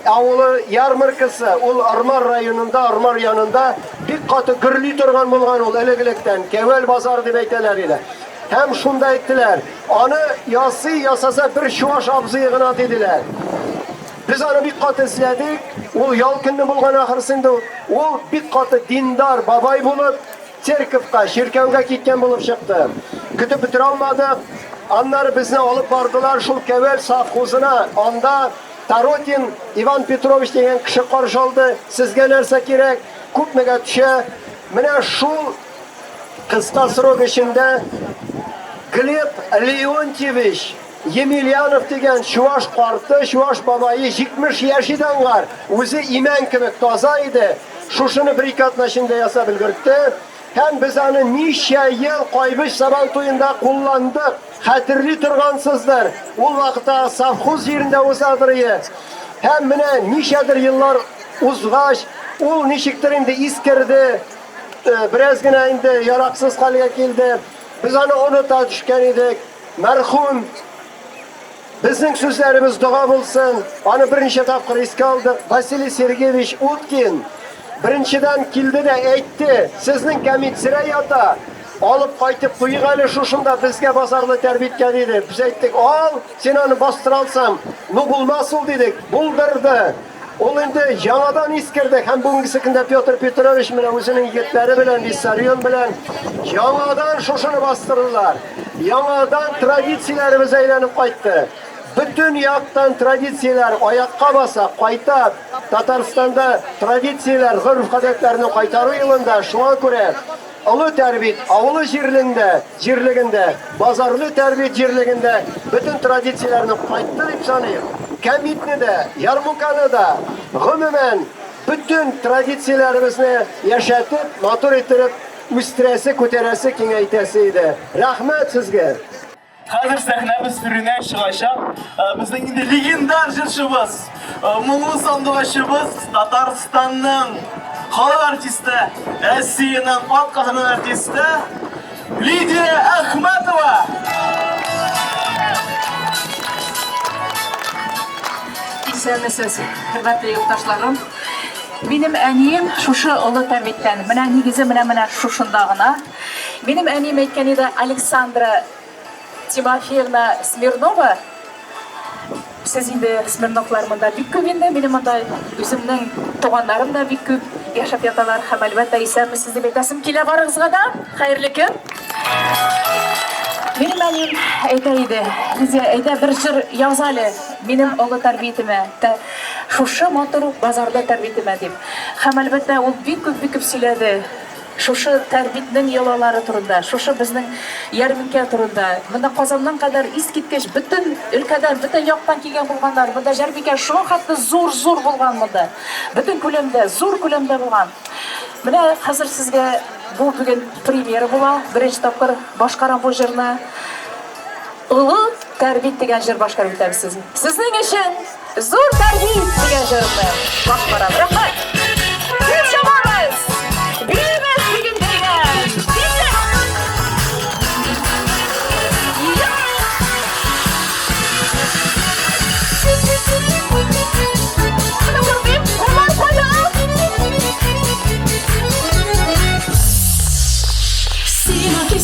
avuli yarmarkasi ul Ormon rayonida, Ormon yanında bir qati gurli turgan bo'lgan ul eleglikdan Kevel bozor deb aytilar edi. Hem shunda aytdilar, "Ani yasasa bir Shuvosh abzig'ina" dedilar. Biz onu bir qati izladik. Ul yolkinni bo'lgan oxirsida ul bir qati dindor babay bo'lib cherkovga, shirkavga ketgan bo'lib chiqdi. Kutib bitira olmadik. Onlar bizni olib bordilar şu Kevel safxozina. Onda Tarotin Ivan Petrovich degan kishi qarshi oldi. Sizga narsa kerak? Ko'pmiga tusha. Mana shu qisqa srok ichida Gleb Leontievich Yemelyanov degan Shuvosh qarti, Shuvosh babayı 70 yoshidan var. O'zi iman kibik toza edi. Shushini bir qatnashingda yasab ulgurdi. Hem biz onu necha yil Qaybish Saban to'yinda kullandık. Xatirli turgansizlar. O vaqtda safxoz yerinde o'zadiriyi. Hem mana nechadir yillar uzg'ash, u nechikdir endi iskirdi. Birazgina endi yaroqsiz holga keldi. Biz onu unuta tushgan edik. Marhum bizning so'zlarimiz duo bo'lsin. Onu birinchi topqir esga oldik. Vasiliy Sergeyevich Utkin birinchidan keldi de aytdi, sizning komit sirayota olib qaytib qo'yig'ali shunda bizga bozorli tarbiyatga dedi. Biz aytdik, "Ol, sen onu bostira olsam, nu bo'lmas ul" dedik. Buldirdi. Ol endi yangadan iskirdi. Ham bugünkü kunda Pyotr Petrovich bilan o'zining yigitlari bilan Vissarion bilan yangadan shuni bostirdilar. Yangadan traditsiyalarimiz aylanib qaytdi. Bütün yaktan tradisiyalar oyoqqa basa qayta Tataristonda tradisiyalar, urf-odatlarni qaytaruv yilida shunga ko'ra ulu tarbiyat avuli jirliginde, bozorli tarbiyat jirliginde bütün tradisiyalarni qaytdi deb sanayman. Komitni de, yarmukani da, umuman bütün tradisiyalarimizni yashatib, motor ettirib, o'stirasi, ko'tarasi, kengaytasi edi. Rahmat sizga. Hazır sahnemiz türüne çıkacak. Bizden indi legendar jırşımız, Muğlu sandıqaşımız Tatarstan'ın halk artisti, Rossiyanın alt kazanan artisti Lidiya Ahmetova. Сәлеметсез, хөрмәтле юлдашларым. Минем әнием шушы олы тәрбиттән. Менә нигезе менә шушында гына. Минем әнием әйткән иде Александра Тимофеевна Смирнова. Сез инде Смирновлар монда бик күп инде. Минем монда үземнең туганнарым да бик күп яшәп яталар. Һәм әлбәттә исәнмесез дип әйтәсем килә барыгызга да. Хәерле көн. Минем әнием әйтә иде. Безгә әйтә бер җыр яза әле. Минем олы тәрбиятемә, шушы матур базарда тәрбиятемә дип. Һәм әлбәттә ул бик күп сөйләде. Шушы тәрбиятнең йолалары турында, шушы безнең ярминкә турында. Монда Казаннан кадәр искиткеч бөтен өлкәдән, бөтен яктан килгән булганнар. Монда ярминкә шул хәтле зур булган монда. Бөтен күләмдә, зур күләмдә булган. Менә хәзер сезгә бу бүген премьера була. Беренче тапкыр башкарам бу җырны. Улы тәрбит дигән җыр башкарып үтәбез сезне. Сезнең өчен зур тәрбит дигән җырны башкарам. Рәхмәт. Күп чабабыз. Бирегез бүген дигән.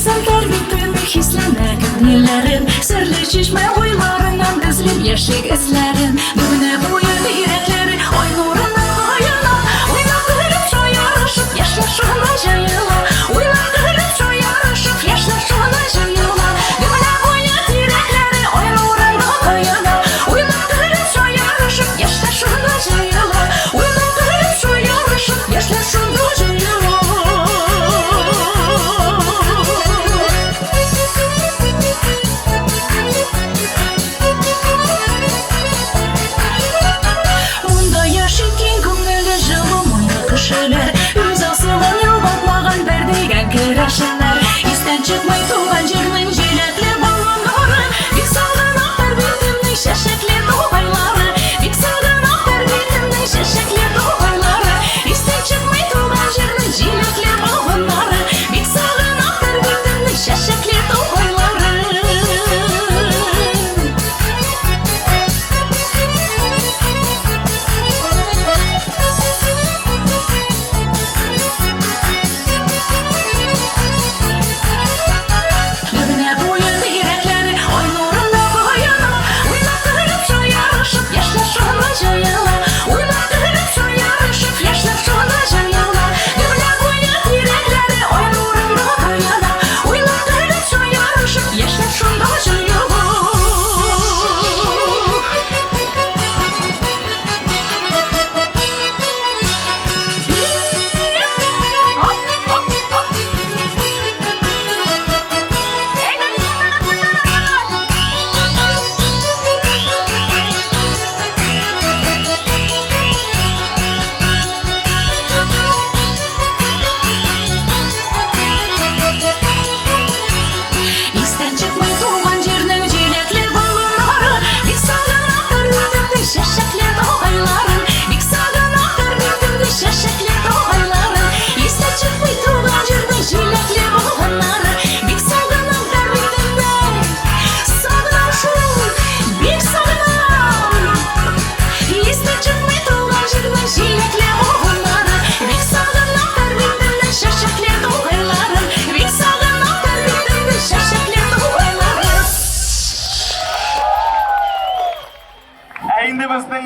Sen terbitimi hislene gönüllerim Sırlı çeşme oylarından düzlüm yaşık izlerim Bugüne boyun yürekleri oy nuruna hayana Uynandırıp şu yarışıp yaşla şuna jayıla Uynandırıp şu yarışıp yaşla şuna jayıla Bugüne boyun yürekleri oy nuruna hayana Uynandırıp şu yarışıp yaşla şuna jayıla Uynandırıp şu yarışıp yaşla şuna jayıla Üz asılan yol bakmağın verdiğen kıraşınlar İsten çıkmay tuğan cırnın jilekli balonları Bik salgın aktar bitimnin şeşekli doğayları Bik salgın aktar bitimnin şeşekli doğayları İsten çıkmay tuğan cırnın jilekli balonları Bik salgın aktar bitimnin şeşekli doğayları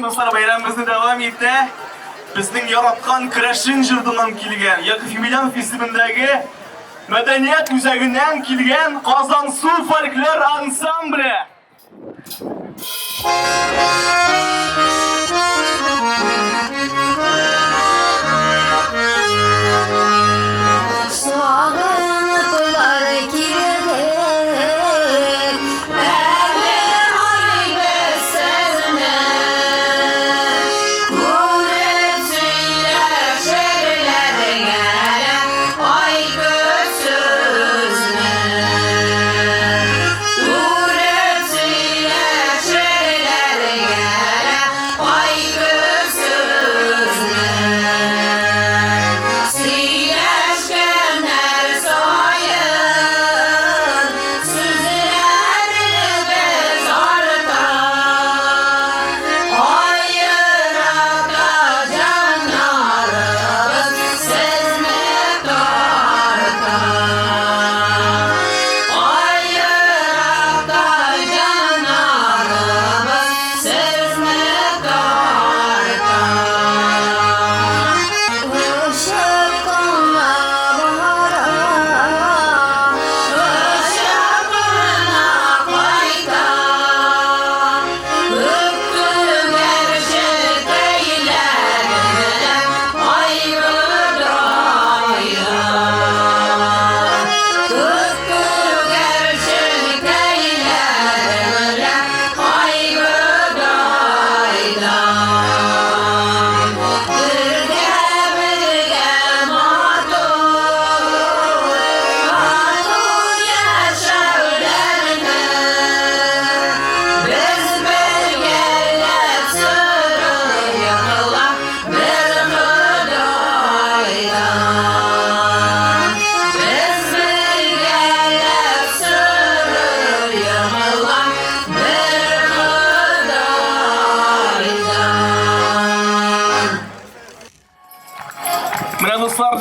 Dostlar bayramımızı devam etti. Bizning yaratgan Krashin jurdundan kelgan, Yakov Yemelyanov festivalidagi madaniyat yuzagidan kelgan Qozonsu folklor ansambli. Ura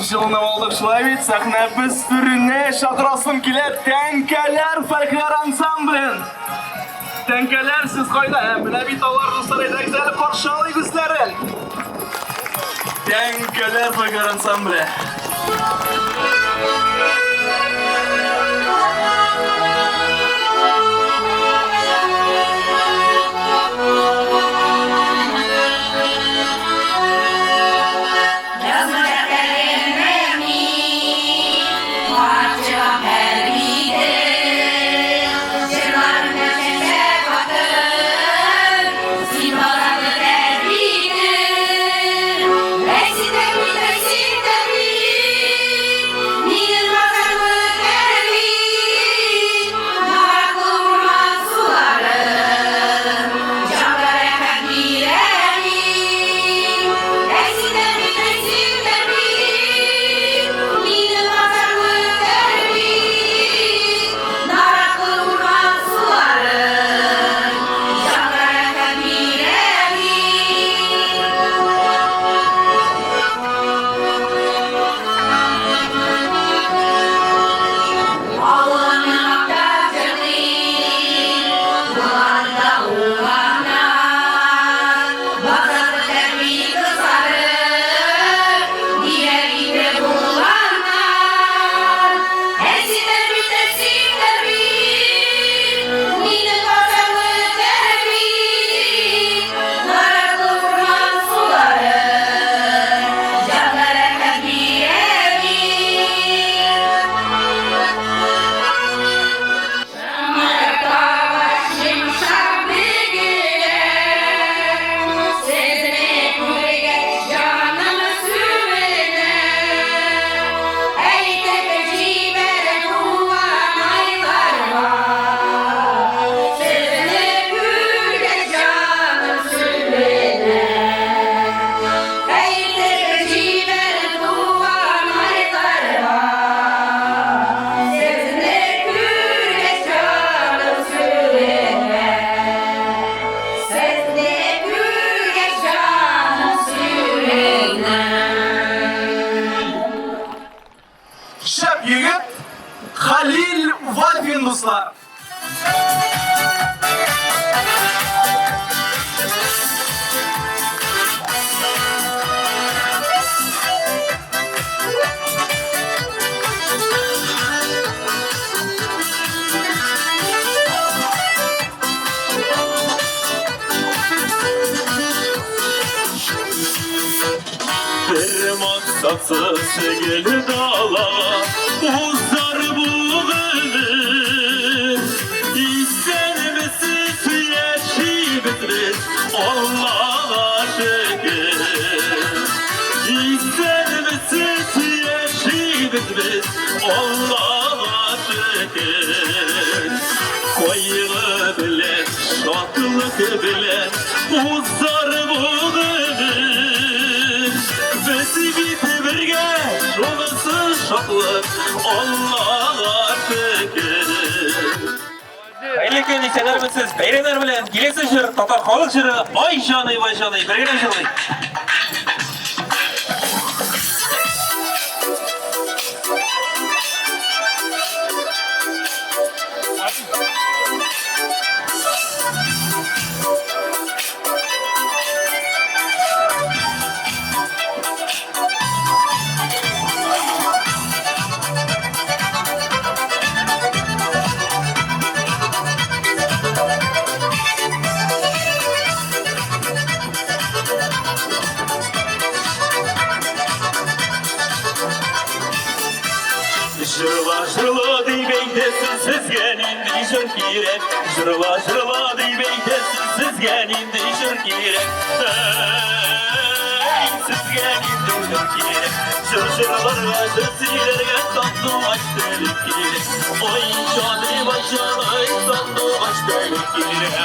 жылынып алдық шылай бит, сахна біз түріне шақырасым келеді тәңкәләр фольклор ансамблін. Тәңкәләр сіз қайда, міне бит аларны сарайдагы әлі қаршы алай күзләрін. Тәңкәләр фольклор ансамблі. Halil Valfin dostlar. Bir maksatsız çekili dağlara uzar bu gönül. İster misin yaşayıp Allah'a şükür. İster misin yaşayıp Allah'a şükür. Koyunu bilen, şatlık bilen uzar bu gönül. Biz git birge, şolası şaklık Allah'a şükür. Hayırlı gün içeler misiniz? Beyrenler bilen gelesi jır, Tatar halk jırı, ay şanı vay şanı, birgene jırlayın. Жырла, жырла дей бейдесін сізге нендей жыр керек. Жырла, жырла дей бейдесін сізге нендей жыр керек. Сізге нендей жыр керек. Жыр-жырларға, жыр-силерге сандуғаш бөлік керек. Ой, жаным, ай жаным, сандуғаш бөлік керек.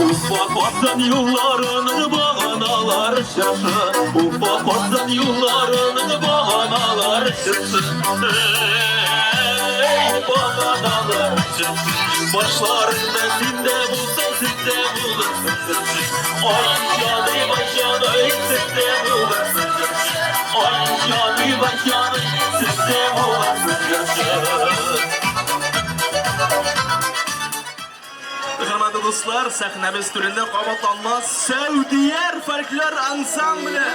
Ufak vatan yollarının bağanalar şaşı. Ufak vatan yollarının bağanalar şaşı. Bağanalar şaşı. Başlarında sinde bulsan sinde bulursun. Ay canım ay canım sizde olasın görüşü. Ay canı vay canı sizde olasın görüşü. Hürmetli dostlar, sahnemiz türünde qabatlanmaz Saudiyar Folklor Ansambli.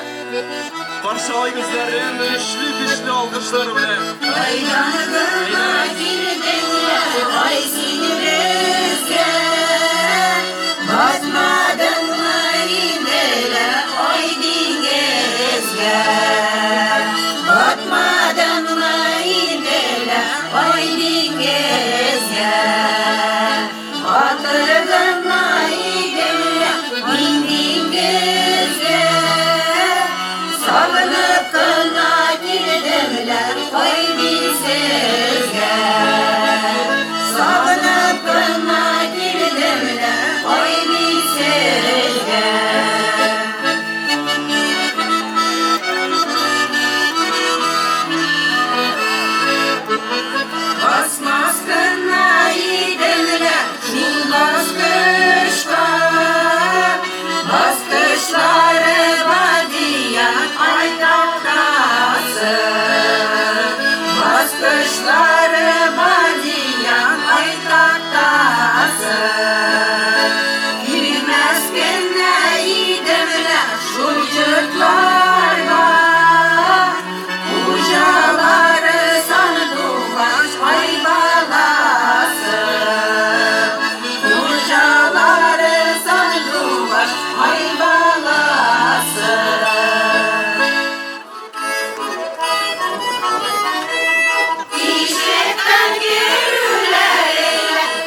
Qarşılay gözlerin güçlü alkışlar bilen. Ay canıma girdin, ay sinirizge. Basmadın mı indele, ay dingezge. Batmadın mı indele, ay dingezge. Batırdın aydemle dingezge. Salınıp kına girdimler koy bizezge. Salınıp kına girdimler koy bizezge. Basmaz kına girdimler şu baskışta. Baskışları badiyan ay tahtası. Baskışları badiyan ay tahtası. Bilmez kenne idemler şu cırtlarla. Ucaları sanduvaş ay balası. Ucaları sanduvaş ay balası. İşekten gelürler,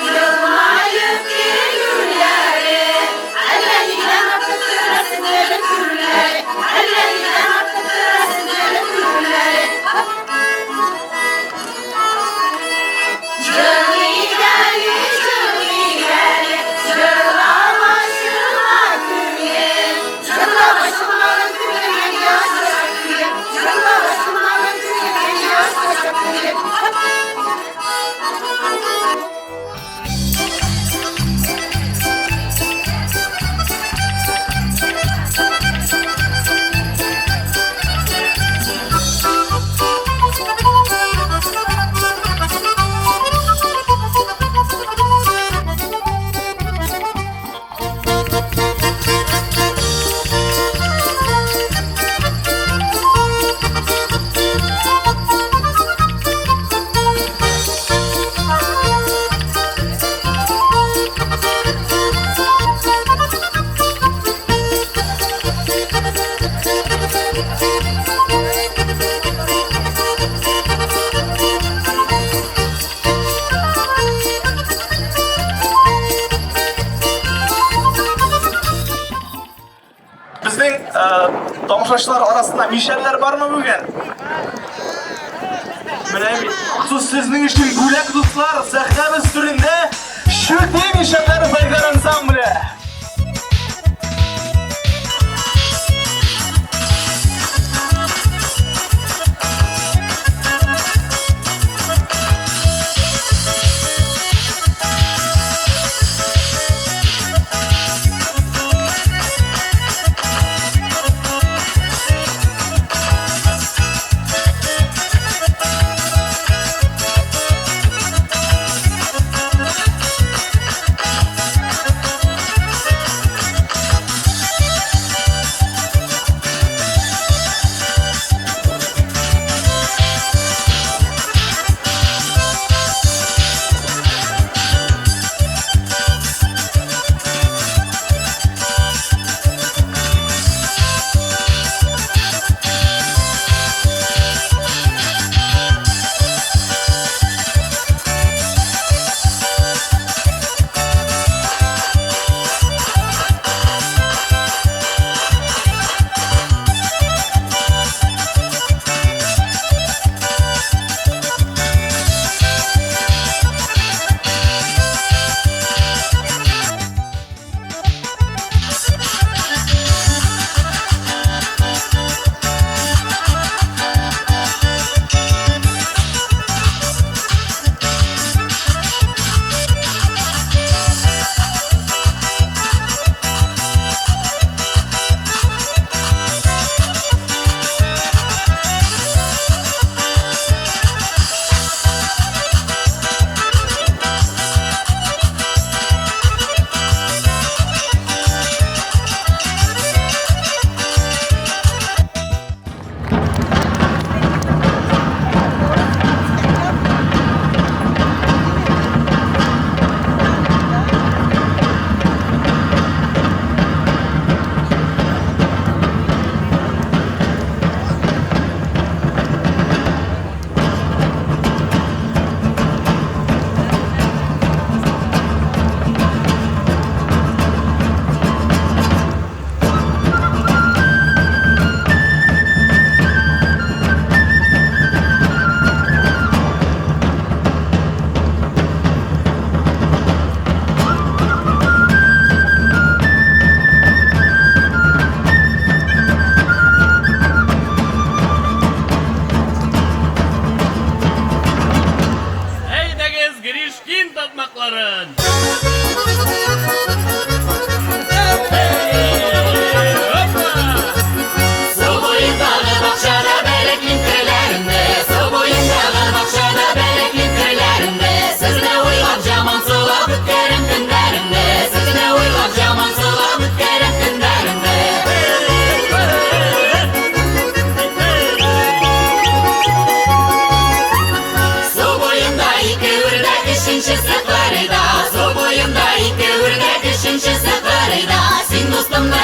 yılmayıp gelürler. Ellerinden akıtırasın ölürler. Ellerinden akıtırasın ölürler. Cıvı gel, cıvı başıma kürye. Cıvı başıma kürye, yaş başa kürye. Cıvı başıma kürye, yaş başa kürye. Bizning tomoshabinlar arasında mishalar bormi bugün? Mana xusus sizning uchun bo'lak do'stlar, sahnamiz turida shu mishalar Folklor Ansambli.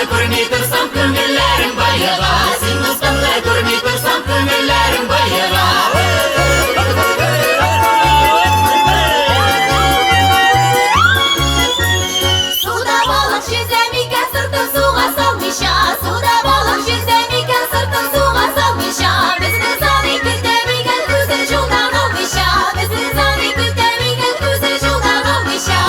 көрмей тұрсам көңіллерің байыға Сен достымды көрмей тұрсам көңіллерің байыға Суда балық жезем екен сыртын суға салмайша Суда балық жезем екен сыртын суға салмайша Бізді заңи күтем екен көзі жолдан алмайша Бізді заңи күтем екен көзі жолдан алмайша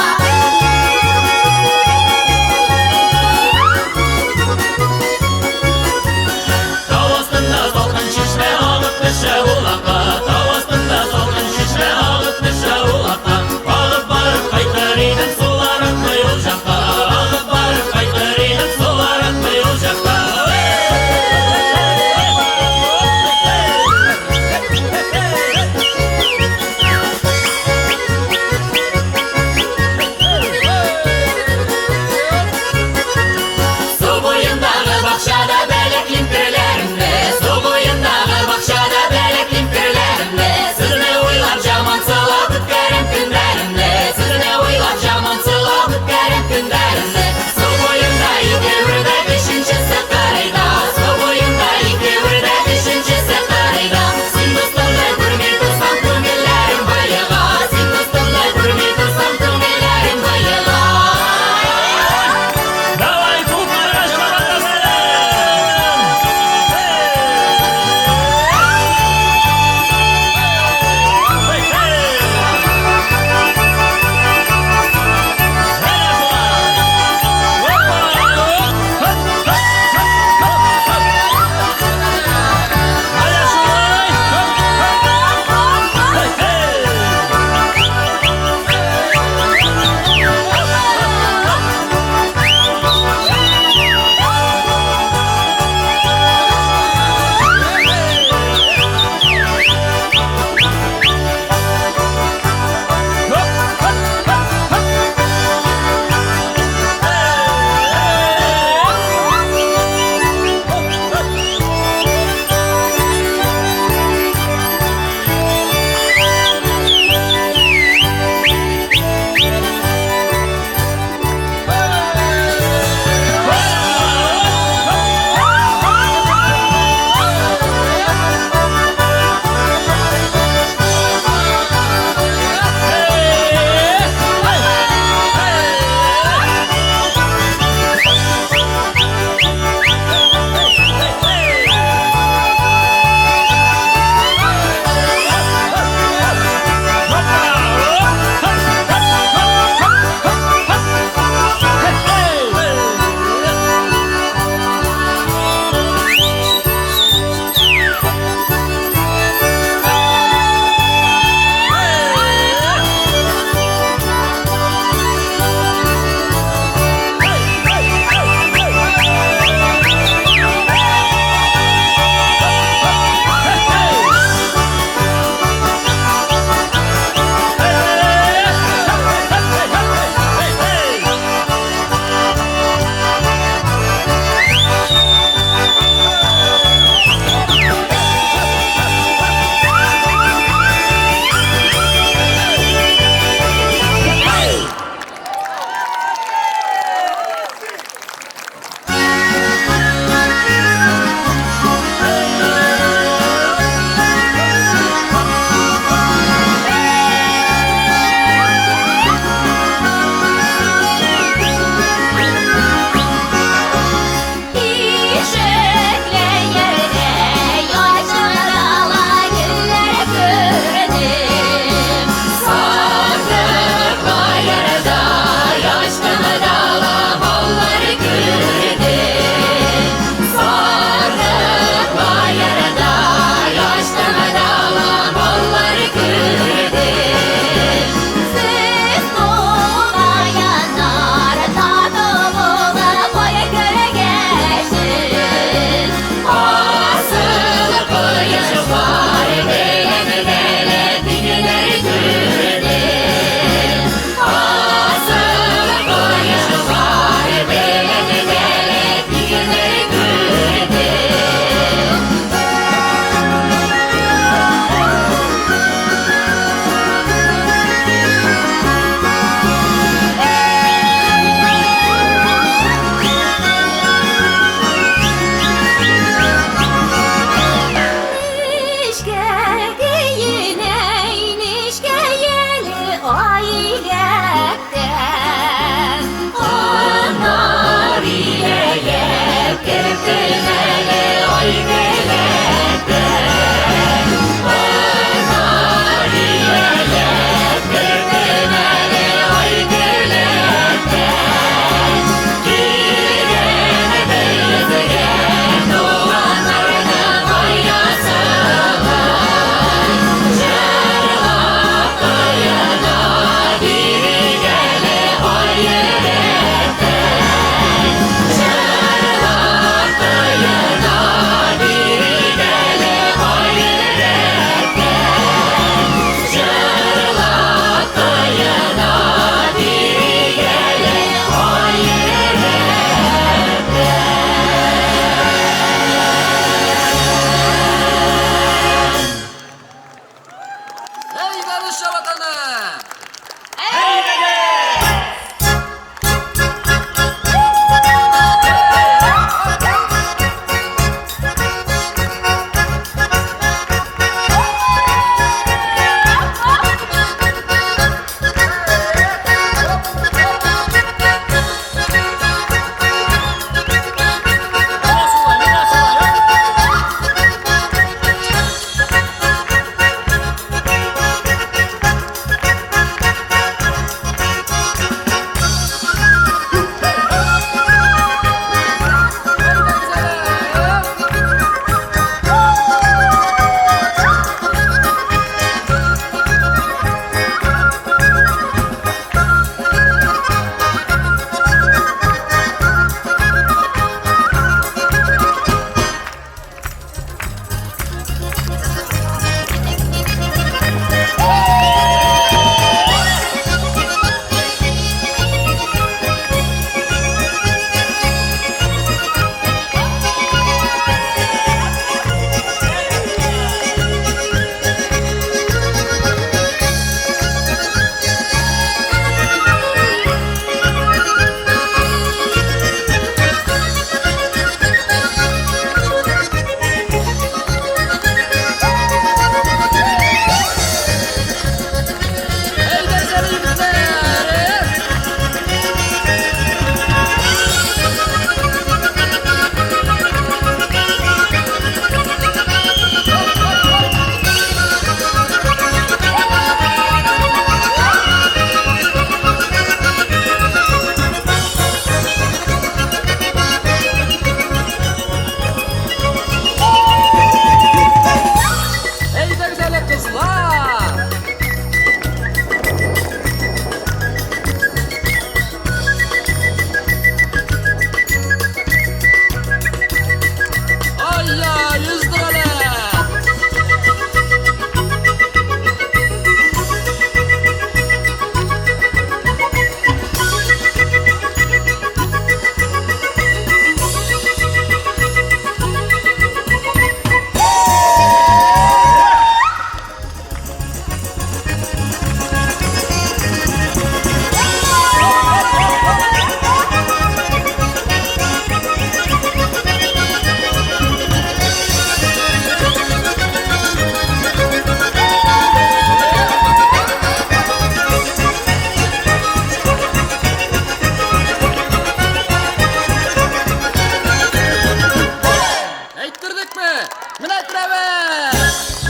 ettiramiz.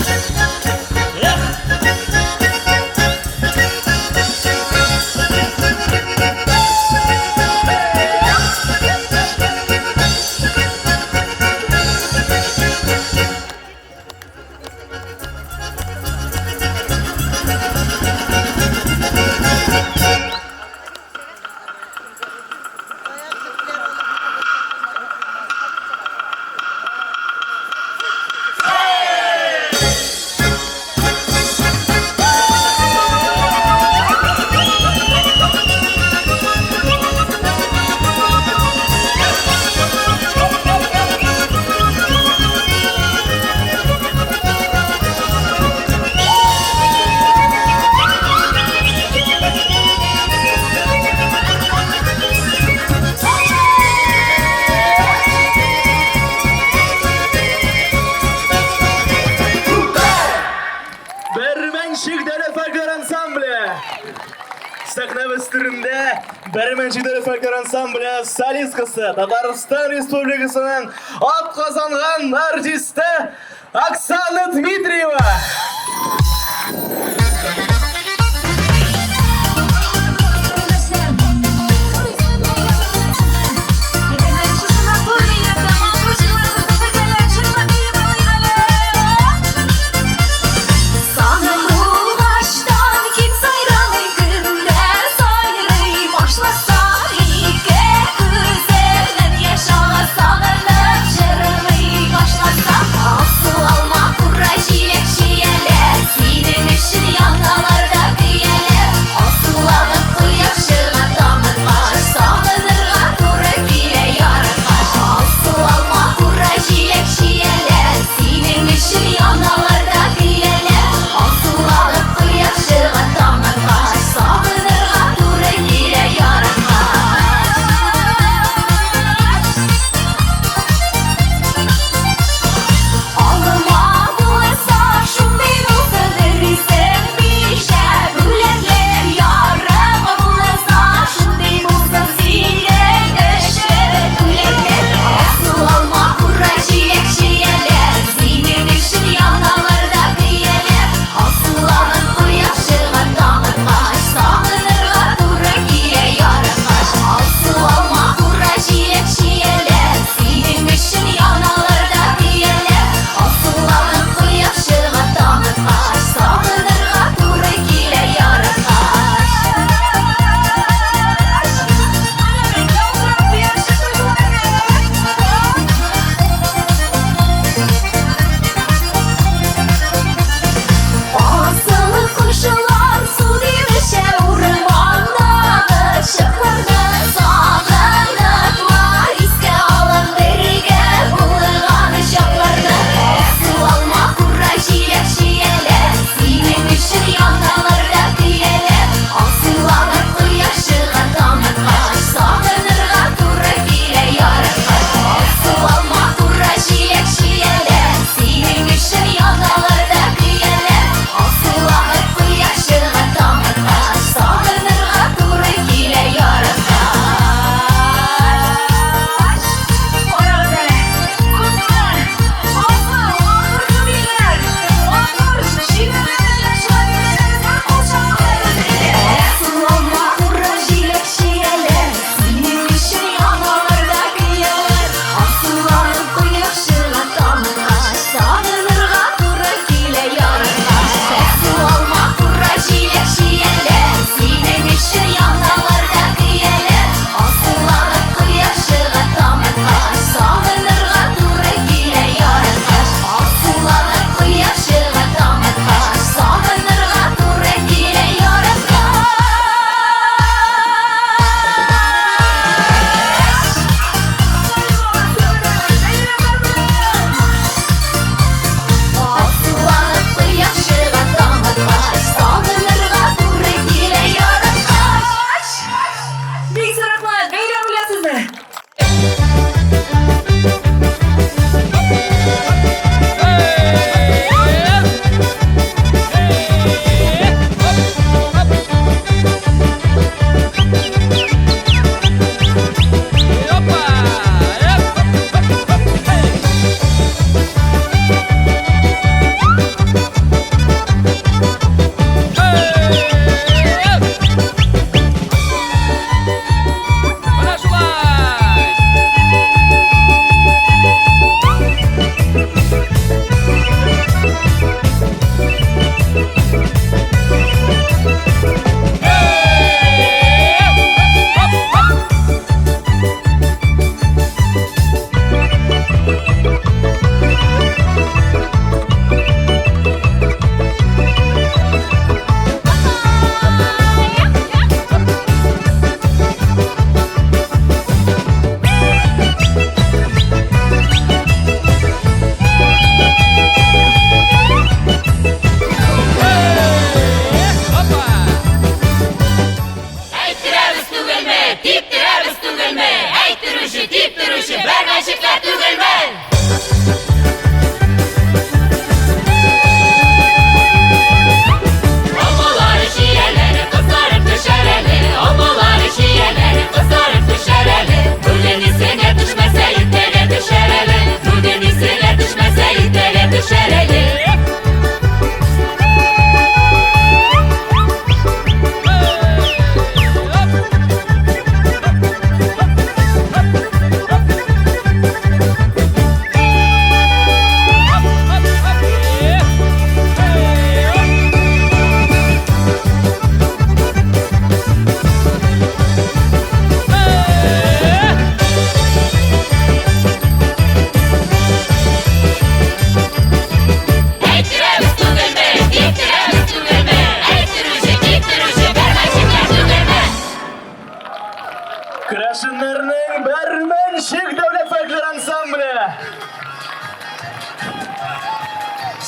Bermenşikleri Folklor Ansambli. Staknavistırında Bermenşikleri Folklor Ansambli solistkası Tataristan Respublikasının at kazangan artisti Oksana Dmitrieva. Asıl alma kuracıyla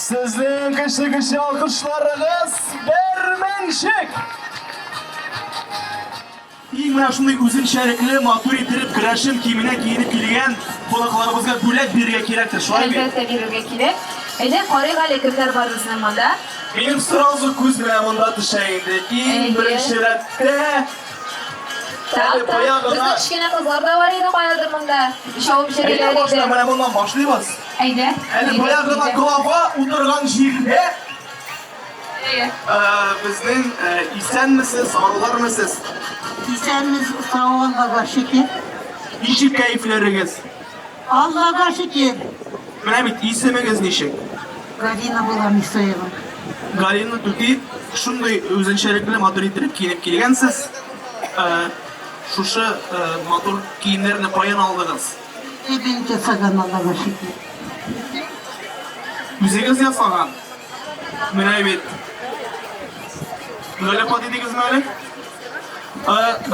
Sizin kışlı alkışlarınız bermenşik. İyi mana shunday o'zinchalik motor etirib krashin kiyimine kiyinib kelgan qo'noqlarimizga bo'lak berga kerakdir, shunday. Albatta berga kerak. Ayda qarang hali kimlar bor bizning bunda? Benim sırası ko'z bilan bunda tishaydi. Eng birinchi ravishda Bizning kichkina qizlar da bor edi qo'yadir bunda. Shov pishirgan edi. Mana bundan boshlaymiz. Ayda. Hali boyagina qilova o'tirgan yerda bizning isanmisiz, sog'larmisiz? İseniz sağ olun Allah'a şükür. Nechik kayflaringiz? Allah'a şükür. Mana bit ismingiz nechik? Galina bo'lam Isoyeva. Galina Tuti shunday o'zinchalikli motor etirib kiyinib kelgansiz. Shusha motor kiyimlarni qo'yan oldingiz. Hepince sagan Allah'a şükür. O'zingiz yasagan. Mana bit. G'alaba dedingizmi hali?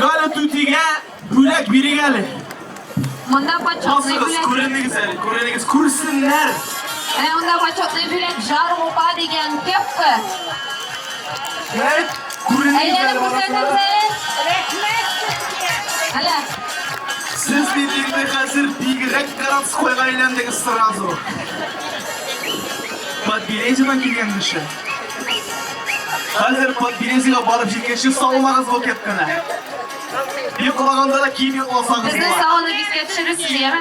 G'ala Tutiga bo'lak berigali. Bunda qochoqni bo'lak. Ko'rinigiz kursinlar. Unda qochoqni bo'lak jar o'qa degan gapmi? Evet, ko'rinigiz. Hala. Siz dediğimde hazır bigrek karantısı koygaylendeki sırası. Подберезидан келген кіші. Қазір Подберезиға барып жеткенше сауылмаңыз болып кеткені. Бек құлағанда да киіммен құласаңыз Бізді болады. сауыны бізге түсіресіз, еме?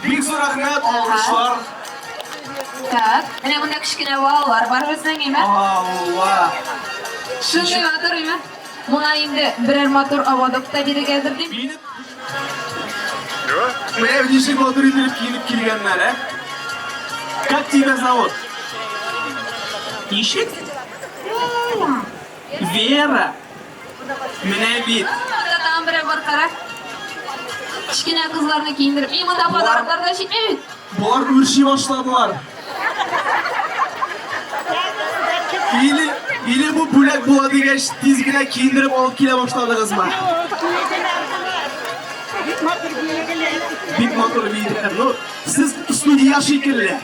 Бек зор рахмет, алғышлар. Так, міне бұнда кішкене балалар бар біздің, еме? Алла. Шындай матор, еме? Мұна енді бірер мотор авадоқта берегедір дейм. Міне нешік мотор етіліп киініп келгенler, he? Как тебя зовут? Нешік? Вера. Міне бит. Там бірер бар қара. Кішкене қызларны киіндіріп, мұнда подарықтар да жетмейді. Бұлар өрши башладылар. Или bu бүләк була дигәч тиз генә киендереп алып килә башладыгызмы? Бик матур бит. Ну, сез студия шикелле.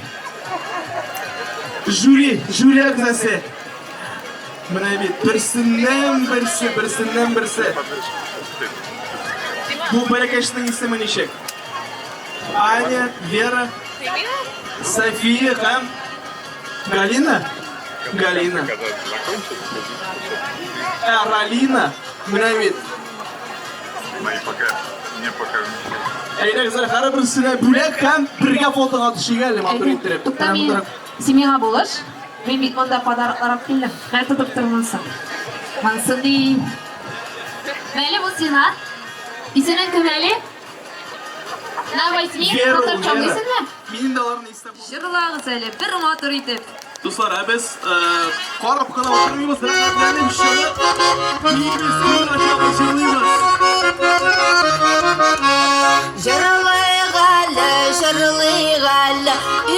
Жюри әгъзасы. Менә бит берсеннән берсе. Bu бәләкәшнең исеме ничек? Аня, Вера, София һәм Галина. Галина. Ралина. Менә бит. Әйдәгез, һәр берсенә бүләк һәм бергә фотога төшергә әле матур иттереп. Тукта, мен семьяға булыш. Мен бит монда подароклар алып келдім. Мен тотып тұрмынсың. Мансың дейін. Мәлі бұл сена? Исенің кім әлі? Набайсың, мотор чоңгайсың ма? Менің де аларны истеп. Жырлағыз әлі, бір мотор итеп. Dostlar, biz qarab qana oturmaymiz, rəhmətlərini düşürüb, birimiz qırıq açaq açılıyız. Жырлый-галы,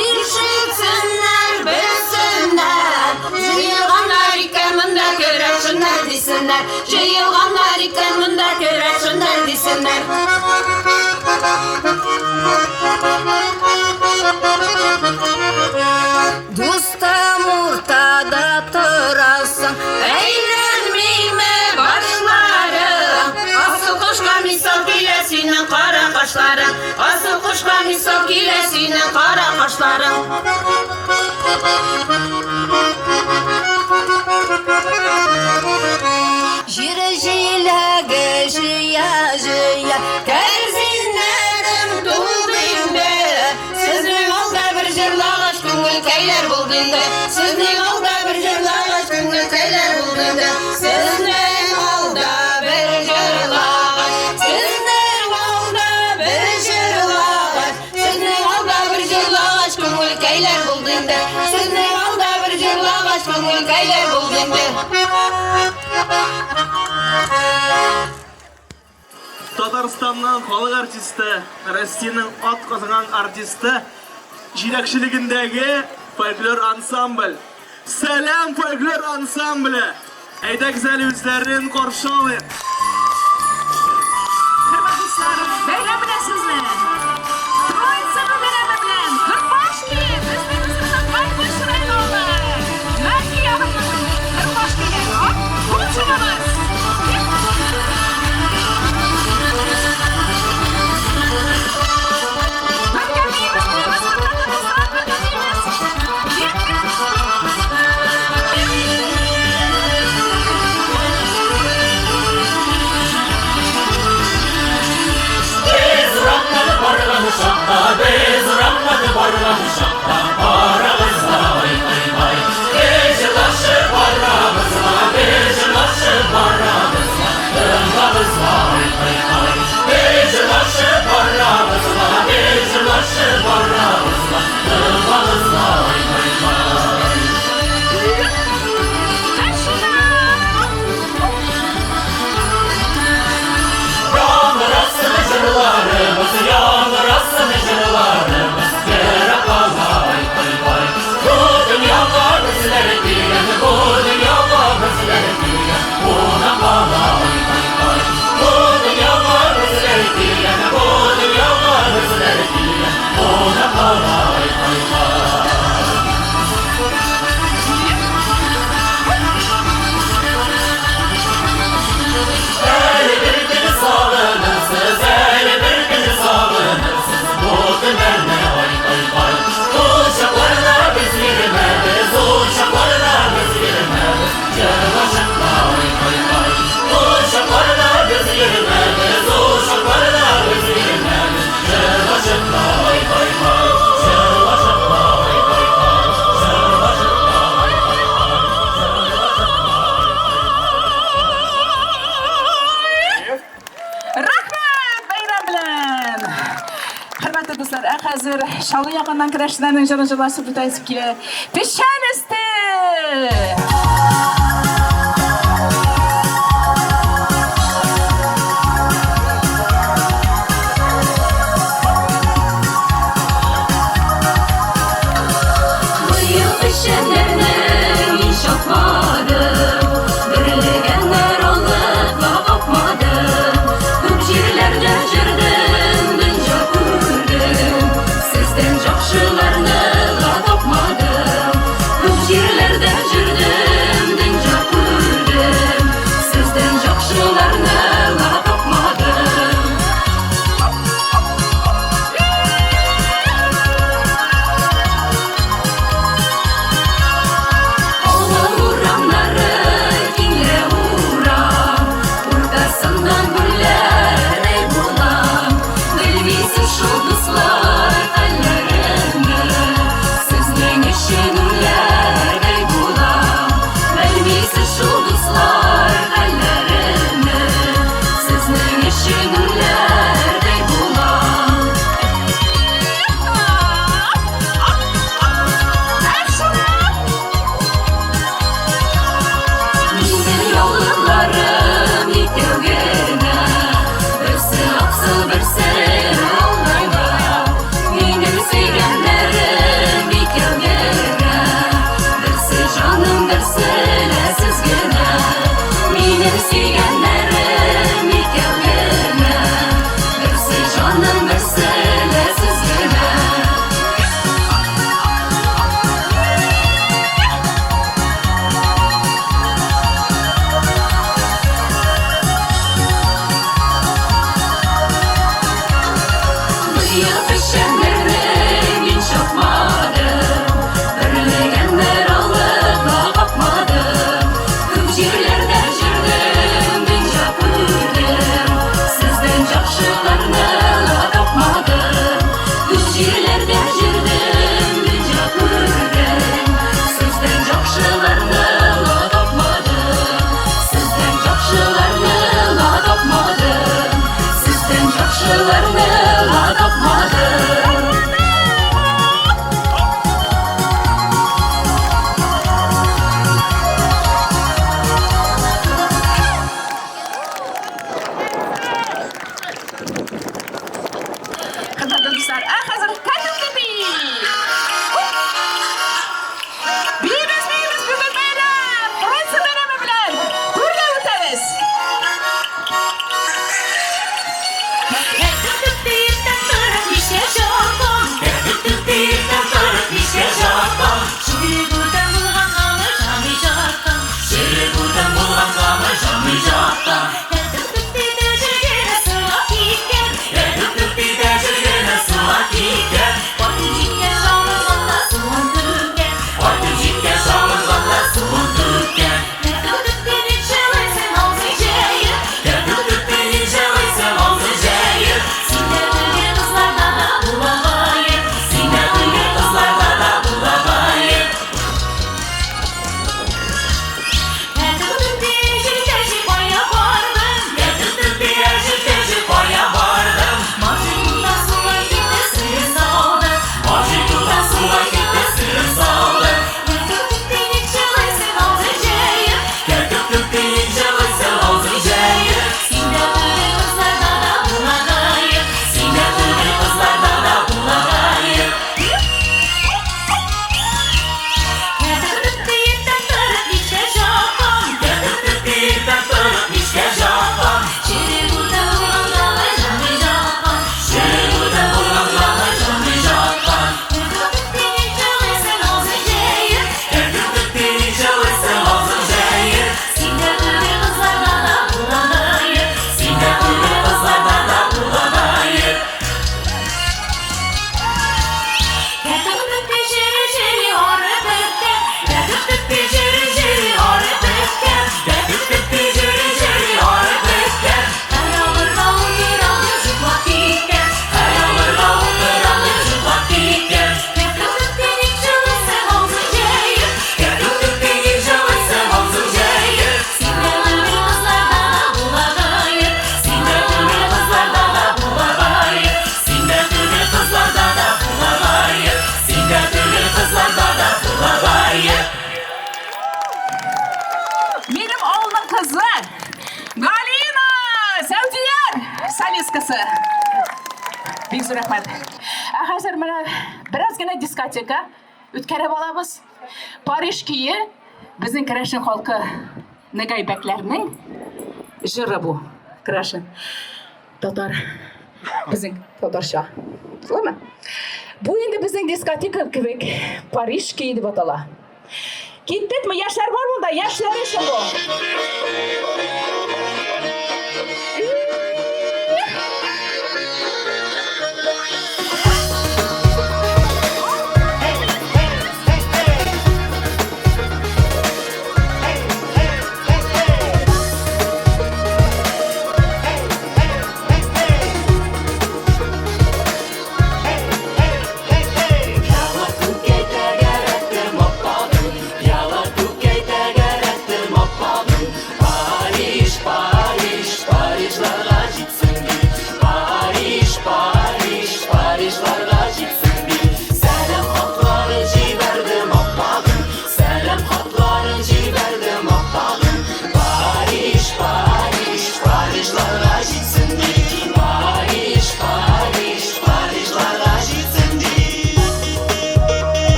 ишетсеннәр, белсеннәр. Җыелганнар икән монда көрәшеннәр дисеннәр. Җыелганнар икән монда көрәшеннәр дисеннәр. Дустым уртада торасың, әйләнмейме башларың. Асыл кошка мисал килә синең кара кашларың. Асыл кошка мисал килә синең кара кашларың. Җир җиләге җыя, кәрзиннәрем тулды инде. Сезнең алда бер җырлагач күңелкәйләр булды инде. Сезнең алда бер җырлагач күңелкәйләр булды инде. Сезнең алда бер җырлагач, сезнең алда бер җырлагач, сезнең алда бер җырлагач күңелкәйләр булды инде. Сезнең алда бер җырлагач күңелкәйләр булды инде. Татарстанның халық артисты, Россиянең атказанган артисты, җитәкчелегендәге фольклор ансамбль. Сәлам фольклор ансамбле. Әйдәгез әле үзләрен каршы алыйк. Бәйрәм белән сезне! Троицаны бәйрәме белән! Кырбашки! Безнең Şalı yakandan kreşlerinin jırıcılası bütayısıp kile. Pişen üstü! diskoteka ötkərəb alabız. Parиж köyü bizim Kırşın halkı Nagaybeklərinin jırı bu. Kırşın. Tatar. Bizim Tatarşa. Değil mi? Bu indi bizim diskoteka kibik Parиж köyü deb atala. Gittik mi? Yaşlar var bunda. Yaşlar işi bu.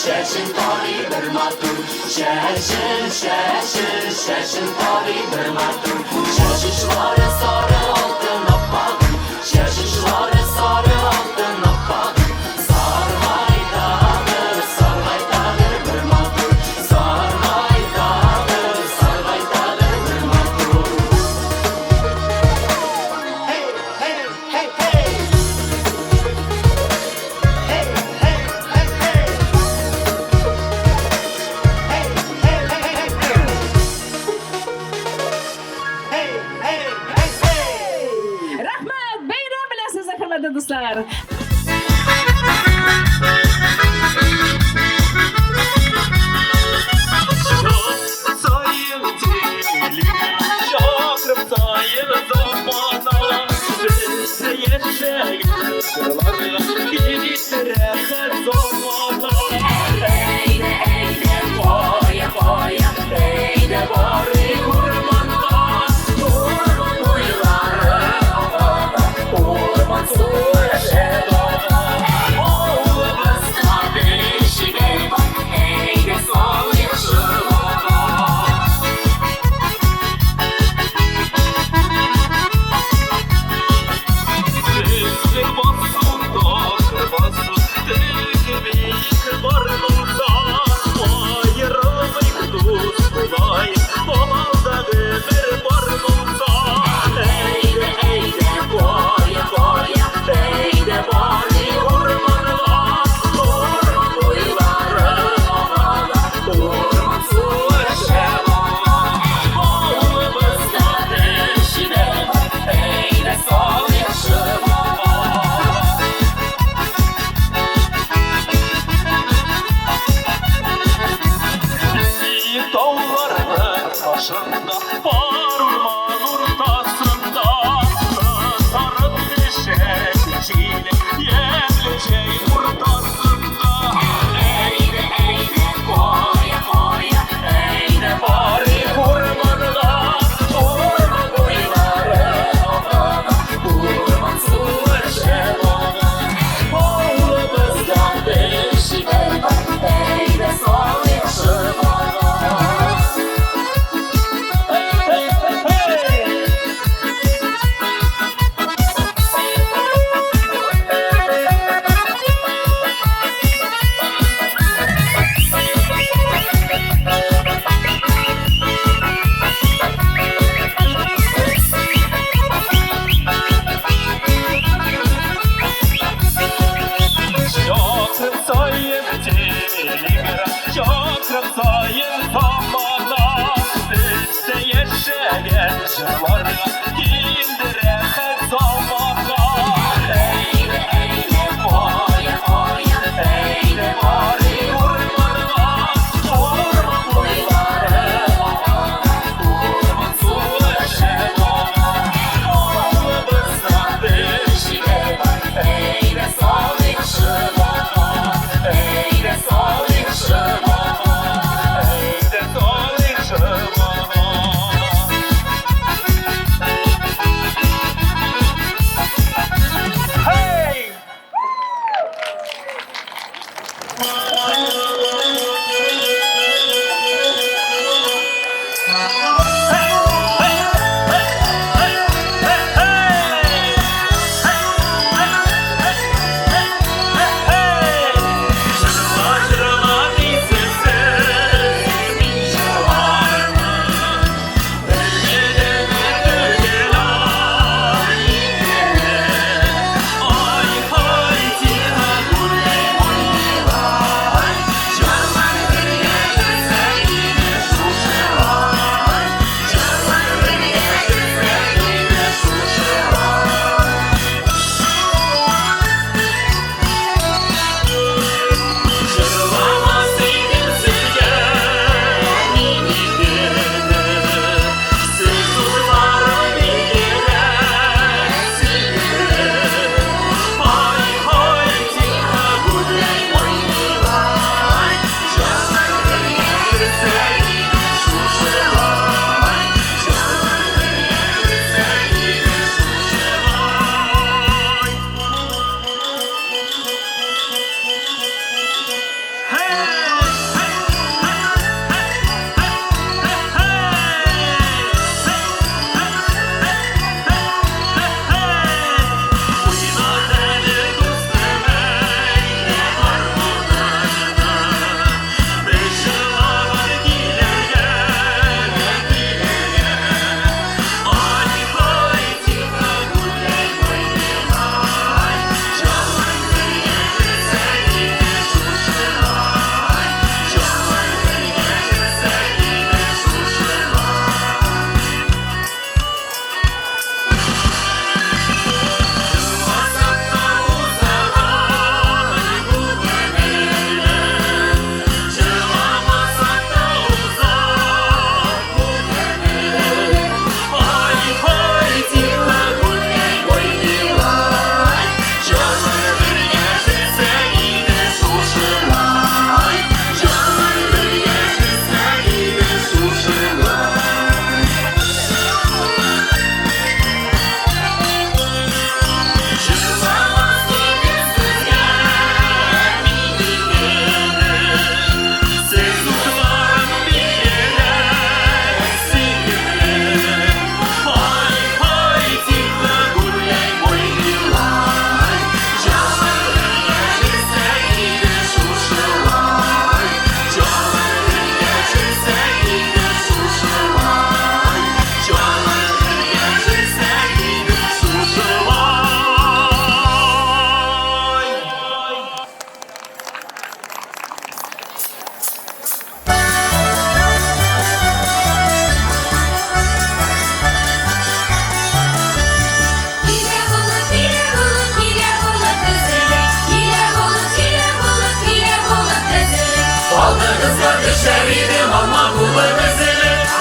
Şaşın tari bir matur. Şaşın tari bir matur. Şaşışları sarı altın appadım. Şaşışları sarı altın appadım. Sarmay dağdır bir matur. Sarmay dağdır bir matur. Hey hey hey hey. Rahmet, bayram bilan sizni hurmatli do'stlar. Yemleyeceğim ortasında. Eyde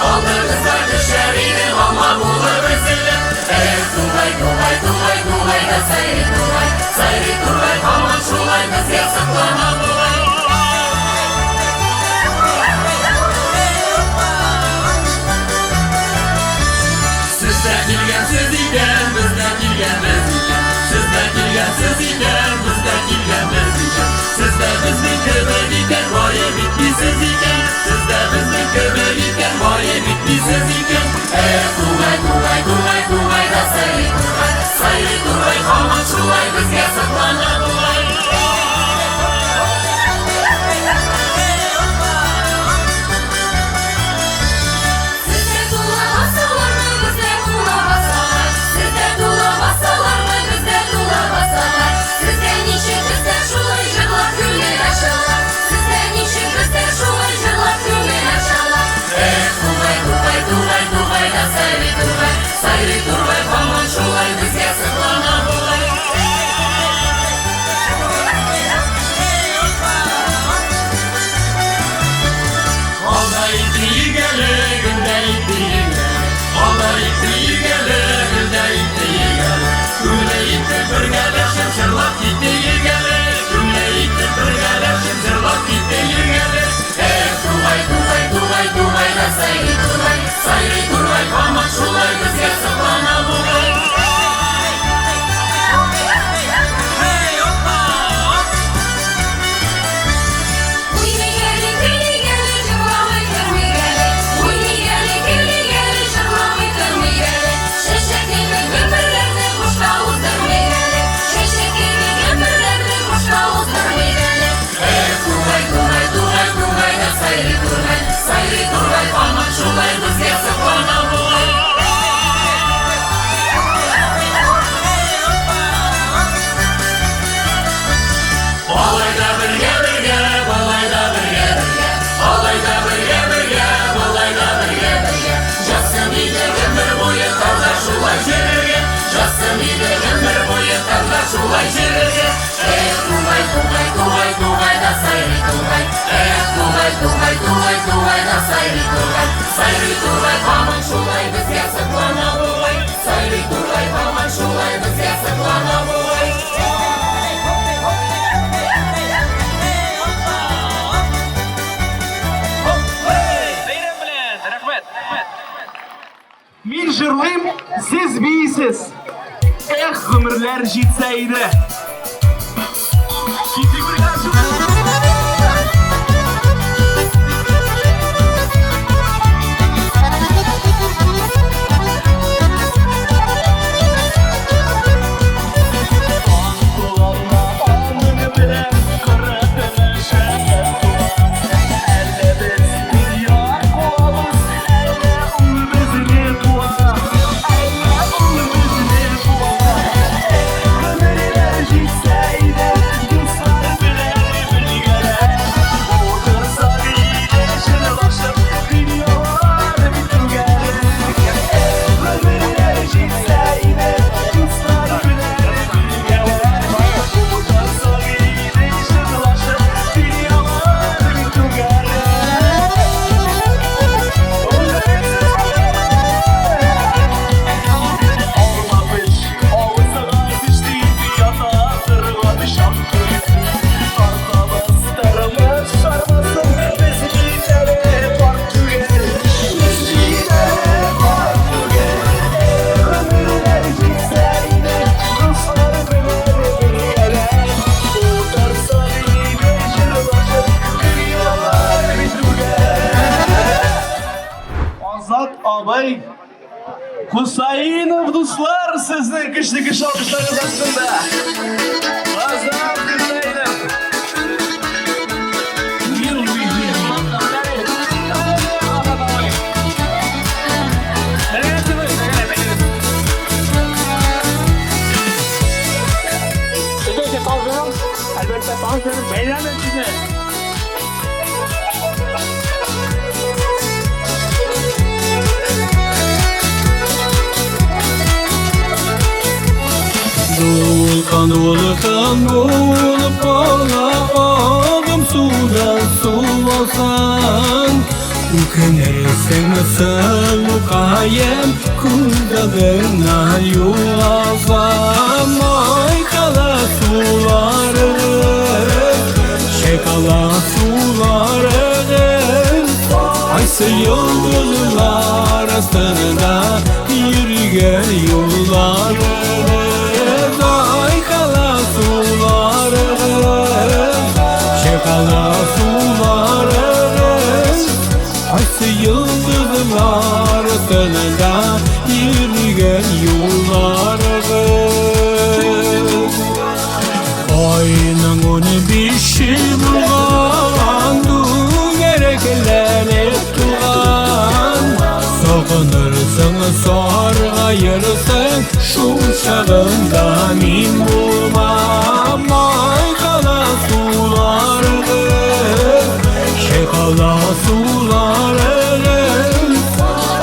Aldı kızlar düşer idi ama bulur üzülür. Tugay tugay tugay tugay da sayri tugay. Sayri tugay aman şulay kız yasıklana bulay. Sizden kilgensiz iken bizden kilgenmez iken. Sizden kilgensiz iken bizden kilgenmez iken. Sizde bizden kömür iken vaye bitkisiz iken. Sizde bizden kömür iken vaye bitkisiz iken. Tugay tugay tugay tugay da sayri tugay. Sayri tugay aman şulay biz yasıklana bulay. Sizde tula basalar mı bizde tula basalar. Sizde tula basalar mı bizde tula basalar. Sizde niçin bizde şulay jırlar güller aşalar. Sizde niçin bizde şulay jırlar güller aşalar. Tugay tugay tugay tugay da sayri tugay. Sayri tugay aman şulay biz yasıklana bulay. Alda itiyi gele, günde itiyi gele. Alda itiyi gele, günde itiyi gele. Güne iti bir gele, şımşırlak itiyi gele. Güne iti bir gele, şımşırlak itiyi gele. Tugay tugay tugay tugay da sayri tugay. Sayri tugay aman şulay biz yasıklana bulay. Uyni geli geli geli jırlamay kırmay geli. Uyni geli geli geli jırlamay kırmay geli. Şeşekini gömürlerini kuşla uzdurmay geli. Şeşekini gömürlerini kuşla uzdurmay geli. Tugay tugay tugay tugay da sayri tugay. Sayri tugay aman şulay biz yasıklana bulay. Balayda birge birge, balayda birge birge. Balayda birge birge, balayda birge birge. Jasın ide ömür boyu kalda şulay jürürge. Jasın ide ömür boyu kalda şulay jürürge. Tugay tugay tugay tugay da sayri tugay. Tugay tugay tugay tugay da sayri tugay. Sayri tugay aman şulay biz yasıklana bulay. Sayri tugay aman şulay biz yasıklana bulay. Beyram bilen, rahmet. Min jırlayım, siz biysiz. Ömürler jitseydi. Gittik bir karşılığı. Abay Hüseyinov dostlar sizin kışlık iş alkışlarınız aslında. Azam Hüseyinov. Elbette tanışırız. Beyler size. Vulkan vulkan bulup ağla ağım sudan su olsan Tükenirsin sılukayım Kudadına yulasam Ay kala suları Şekala suları Aysı yıldızlar arasında Yürüyen yolları Ay kala suları Şekala suları Aysı yıldızlar arasında Yürüyen yolları Ayının onu bir şey bulgan Gereklenip tuğan Soğunursun sorgayırsın Şu çağında min bulmam Ay kala suları Şekala suları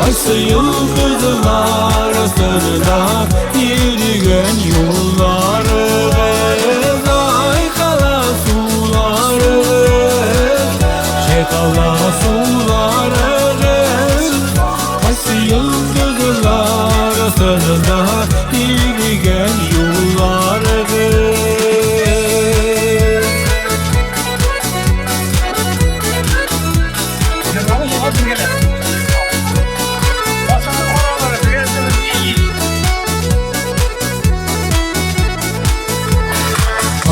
Aysı yıldızlar arasında Yürüyen yolları Ay kala suları Şekala suları Aysı yıldızlar arasında Yürüyen yolları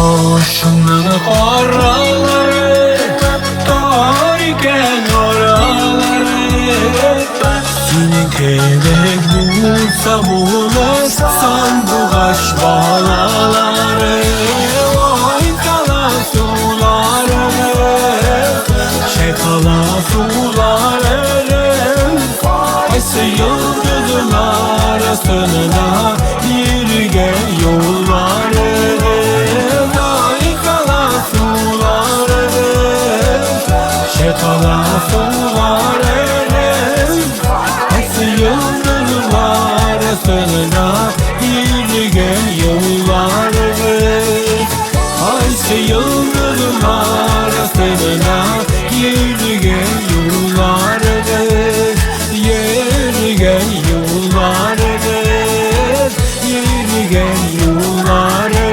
Aşının karaları Tariken oraları Seni gerek bulsa bulur Sandıgaş bağlaları Ay kala suları Şekala suları Aysı yıldızlar arasında Yürüyen yolları Şekala suları Aysı yıldızlar arasında Yürüyen yolları Aysı yıldızlar arasında Yürüyen yolları Yürüyen yolları Yürüyen yolları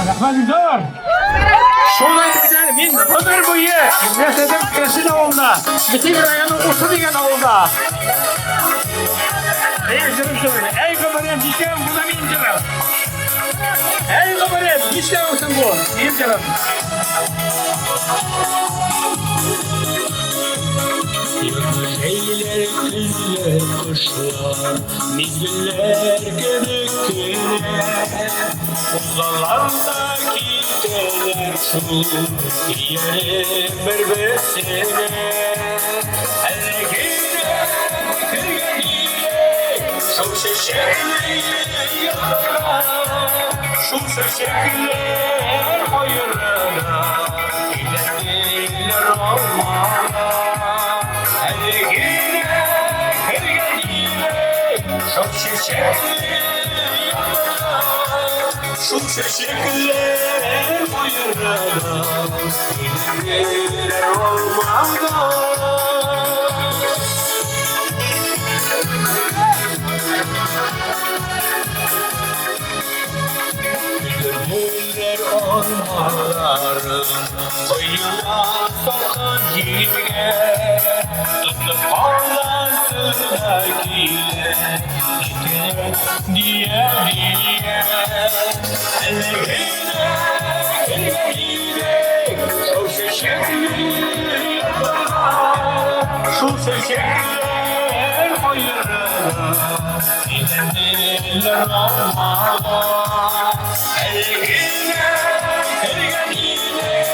Rahmanidor! Şolay bilen min ömür boyu Nesedim Kesin avulda Bitir ayağının usu degen avulda Ey jürüm şöyle Ey kabarem dişem bu da min jürüm Ey kabarem dişem olsun bu min jürüm Şeyler, kızlar, kuşlar, mizgiller, göbekler Uzalardaki teler şu yere berbesine Elgine, kırgine, şu şeşekli yara Şu şeşekler hayırına gidenler olmana Çok çiçekli Şu çiçekler buyurana Gidenler olmadan Gönüller ormanların Koyula sokan yine Tutup ağlasına gile Gide diye diye Elgine elgine Şu şişekli Şu şişekler hayırına Gidenler olmadan Elgine elgine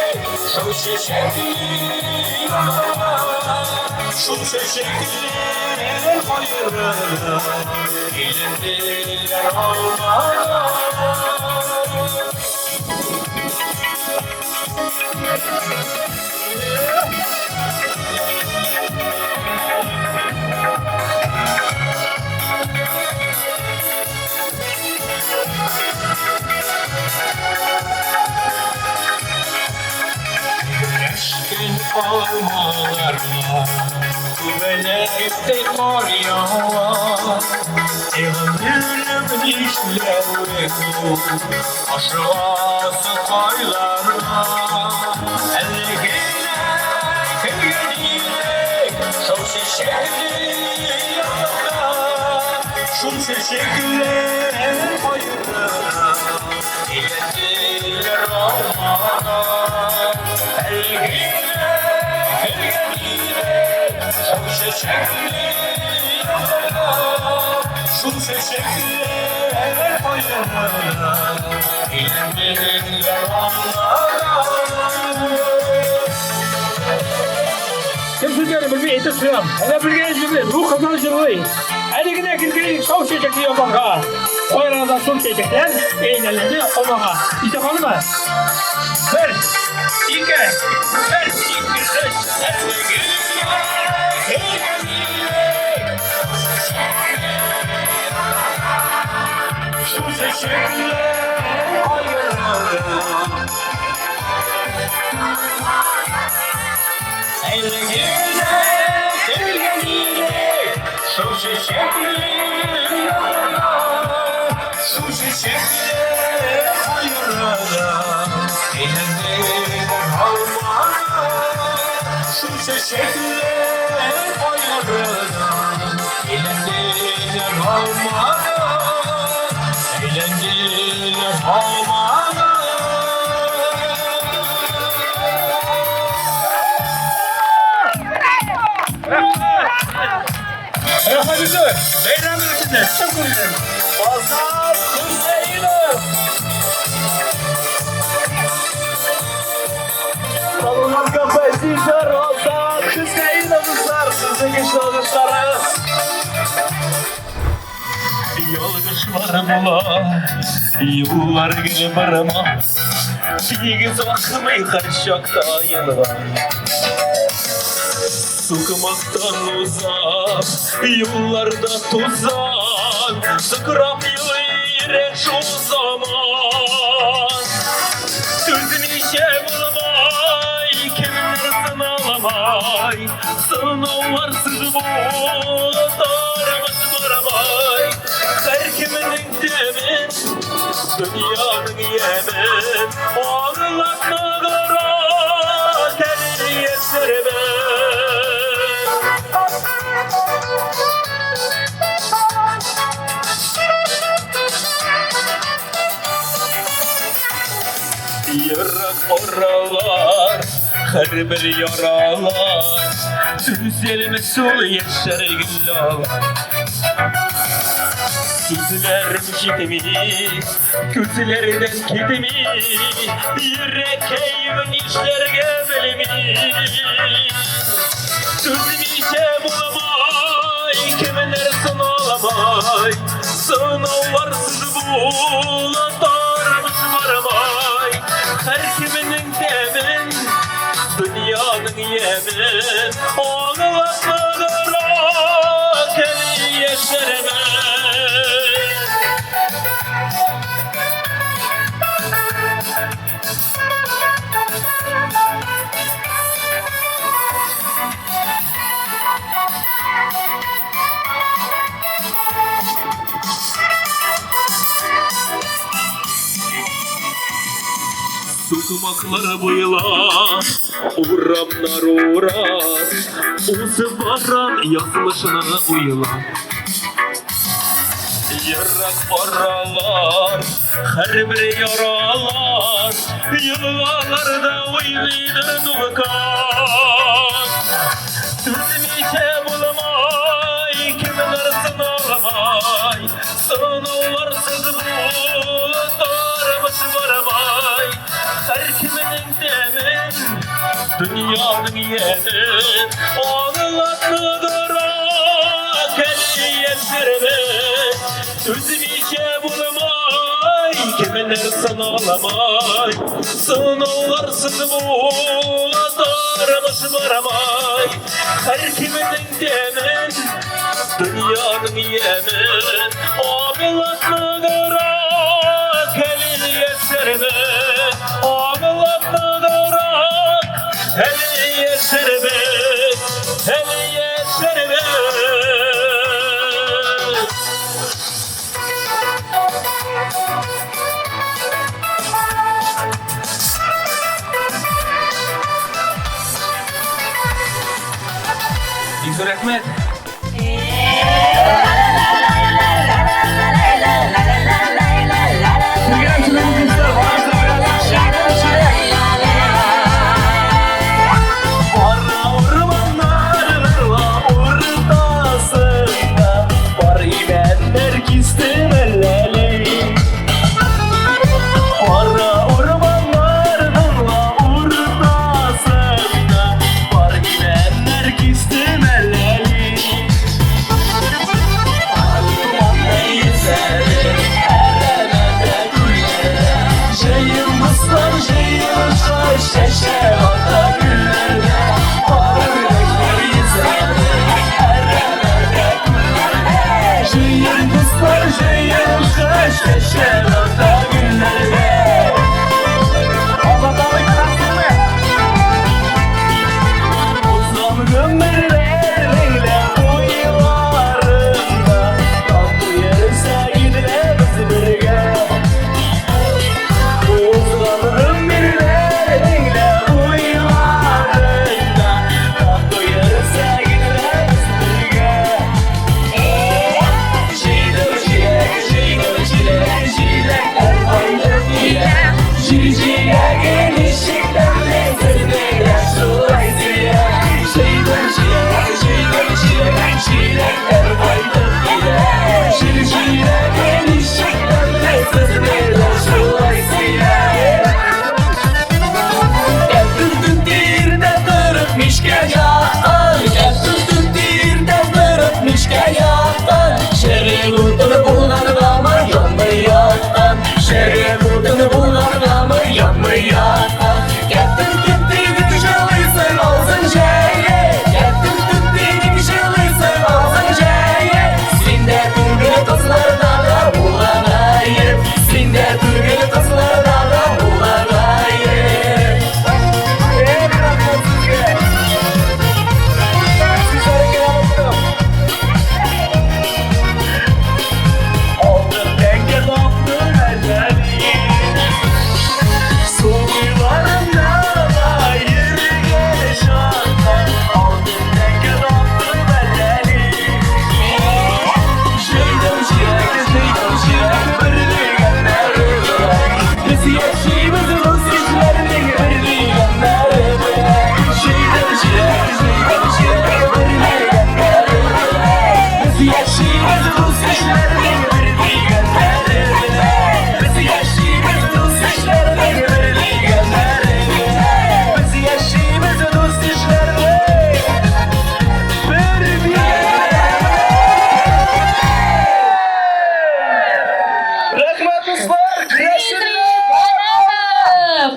Şu şişekli Şu şişekler hayırına Gidenler olmadan Güneşte kar yağar Eğilirim işlerim Aşağısı kaylarına Elgine kıyeniyle Şu şişekli yanına Şu şişekli hayırına İletiler olmana Elgine Şu çiçekli yanına Şu çiçekli hayırına İletiler olmana Kim Türkiye'de bir eğitim suyam. Hele bir genç gibi ruh kazanıcılığı. Eligine kirkeyi sav çiçekli yapanka. Koyrağından sun çiçekler eğlenlendi olmağa. İşte kaldı mı? Bir, iki, bir, iki, üç. Şu çiçekli hayırına Elgine sevgiliyle Şu çiçekli yanına Şu çiçekli hayırına Eğlendiler harmana Şu çiçekli hayırına Eğlendiler harmana Eğlendiler harmana Hayırlı, beyran ülkede, çok güzel. Pazar Hüseyin'im Salonlar kafesi Pazar Hüseyin'im Sizin güçlü oluşlarınız Yolguşlarım ola Yıllar gibi barama Bir kız bakmayı karşıakta yıllar Sıkmaktan uzak, yollarda tuzak Sıkırap yürek şu zaman Sözünü bulmay, kimler sınalamay Sınavlarsız bu, darabası baramay Her kiminin demin, dünyanın yemin Ağlatma kara, telini yeserime Yarak oralar, her bir yaralar Düzelme sul yaşar güller Sözlerim gitmiş, gözlerden gitmiş Yürek eyvin işler gebelmiş Sözümüze bulamay, kimler sınalamay Sınavlarsız bulandarmış varamay Her kiminin demin, dünyanın yemin Ağlatmalara keli yeşerime Sıkmakları buyla uğramlar uğrar Uzun varan yazılışına uyulan Yarak oralar, her bir yaralar Yıllarda uylidir duvakan Sözümüze bulamay, kimler sınalamay Sınavlarsız bu, darabası varamay Her kiminin demin, dünyanın yemin Ağlatmadıra, keli yeşerime Sözümüze bulamay, kimler sınalamay Sınavlarsız bu, darabası varamay Her kiminin demin, dünyanın yemin Ağlatmadıra, keli yeşerime Ağlatmadıra, keli yeşerime Keli yeşerime Бик зур рәхмәт.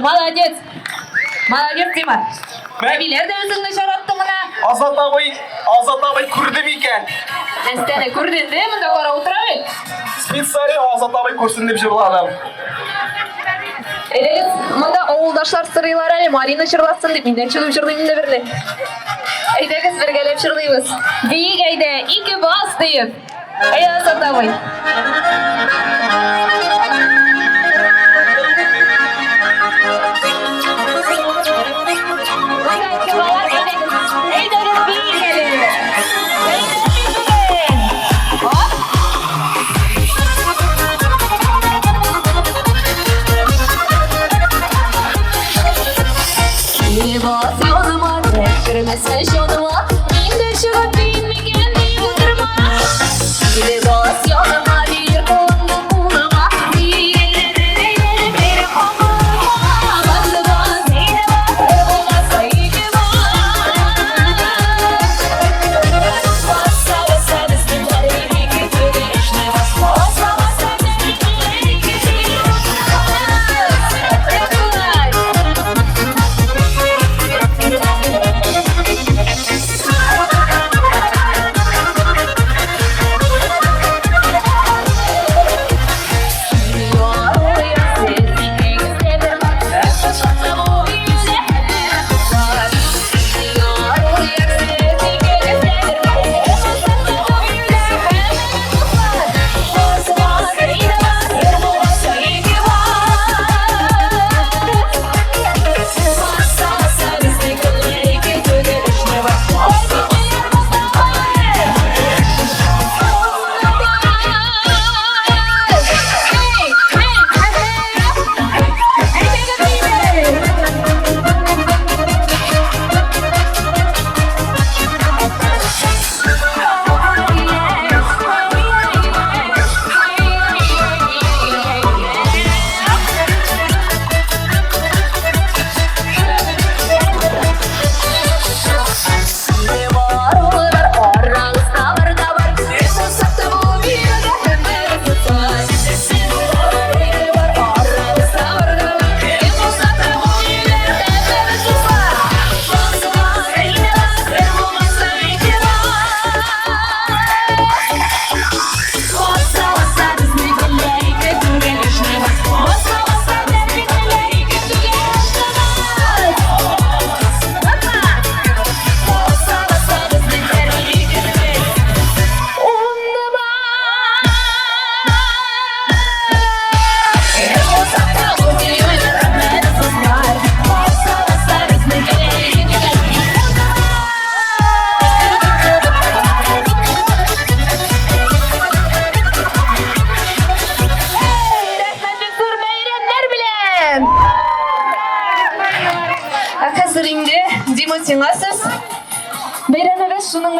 Молодец. Молодец Тимur. Әбилер дә үзеңне шаратты мына. Азат абый күрдем икән. Әстәне күрдең дә монда кара утыра бит. Специаль Азат абый күрсен дип җырладым. Әйдәгез, монда авылдашлар сырыйлар әле, Марина җырласын дип, миндән чыгып җырлыйм инде бирле. Әйдәгез, бергәләп җырлыйбыз. Биек әйдә, ике бас дип. Әйдә Азат абый. Bas yanıma, kırmızı şonuma, indi çıkıp binmegen bir oturma. Bas yanıma, bir kolunu bulma,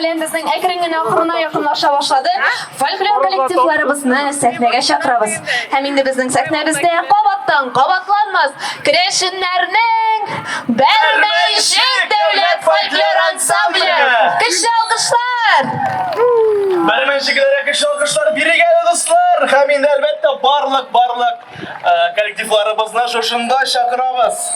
белән безнең әкрен ахырына якынлаша башлады. Фольклор коллективларыбызны сәхнәгә чакырабыз. Һәм инде безнең сәхнәбездә кабаттан кабатланмас керәшеннәрнең Бәрмәйшек дәүләт фольклор ансамбле. Көчле алкышлар! Бәрмәнчекләргә көчле алкышлар бирегә дуслар. Һәм инде әлбәттә барлык коллективларыбызны шушында чакырабыз.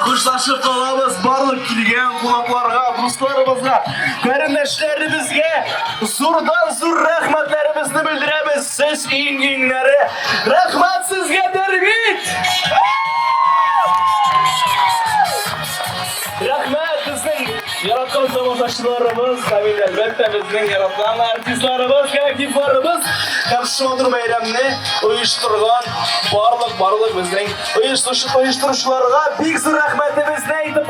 Хушлашып калабыз барлык килгән кунакларга, дусларыбызга, кәрендәшләребезгә зурдан-зур рәхмәтләребезне белдерәбез. Сез иң-иңнәре. Рәхмәт сезгә, Дәрбит! Рәхмәт безнең яраткан тамашачыларыбыз, һәм әлбәттә безнең яраткан артистларыбыз, коллективларыбыз һәм шундый бәйрәмне оештырган барлык безнең оештыручыларга бик зур рәхмәтебезне әйтеп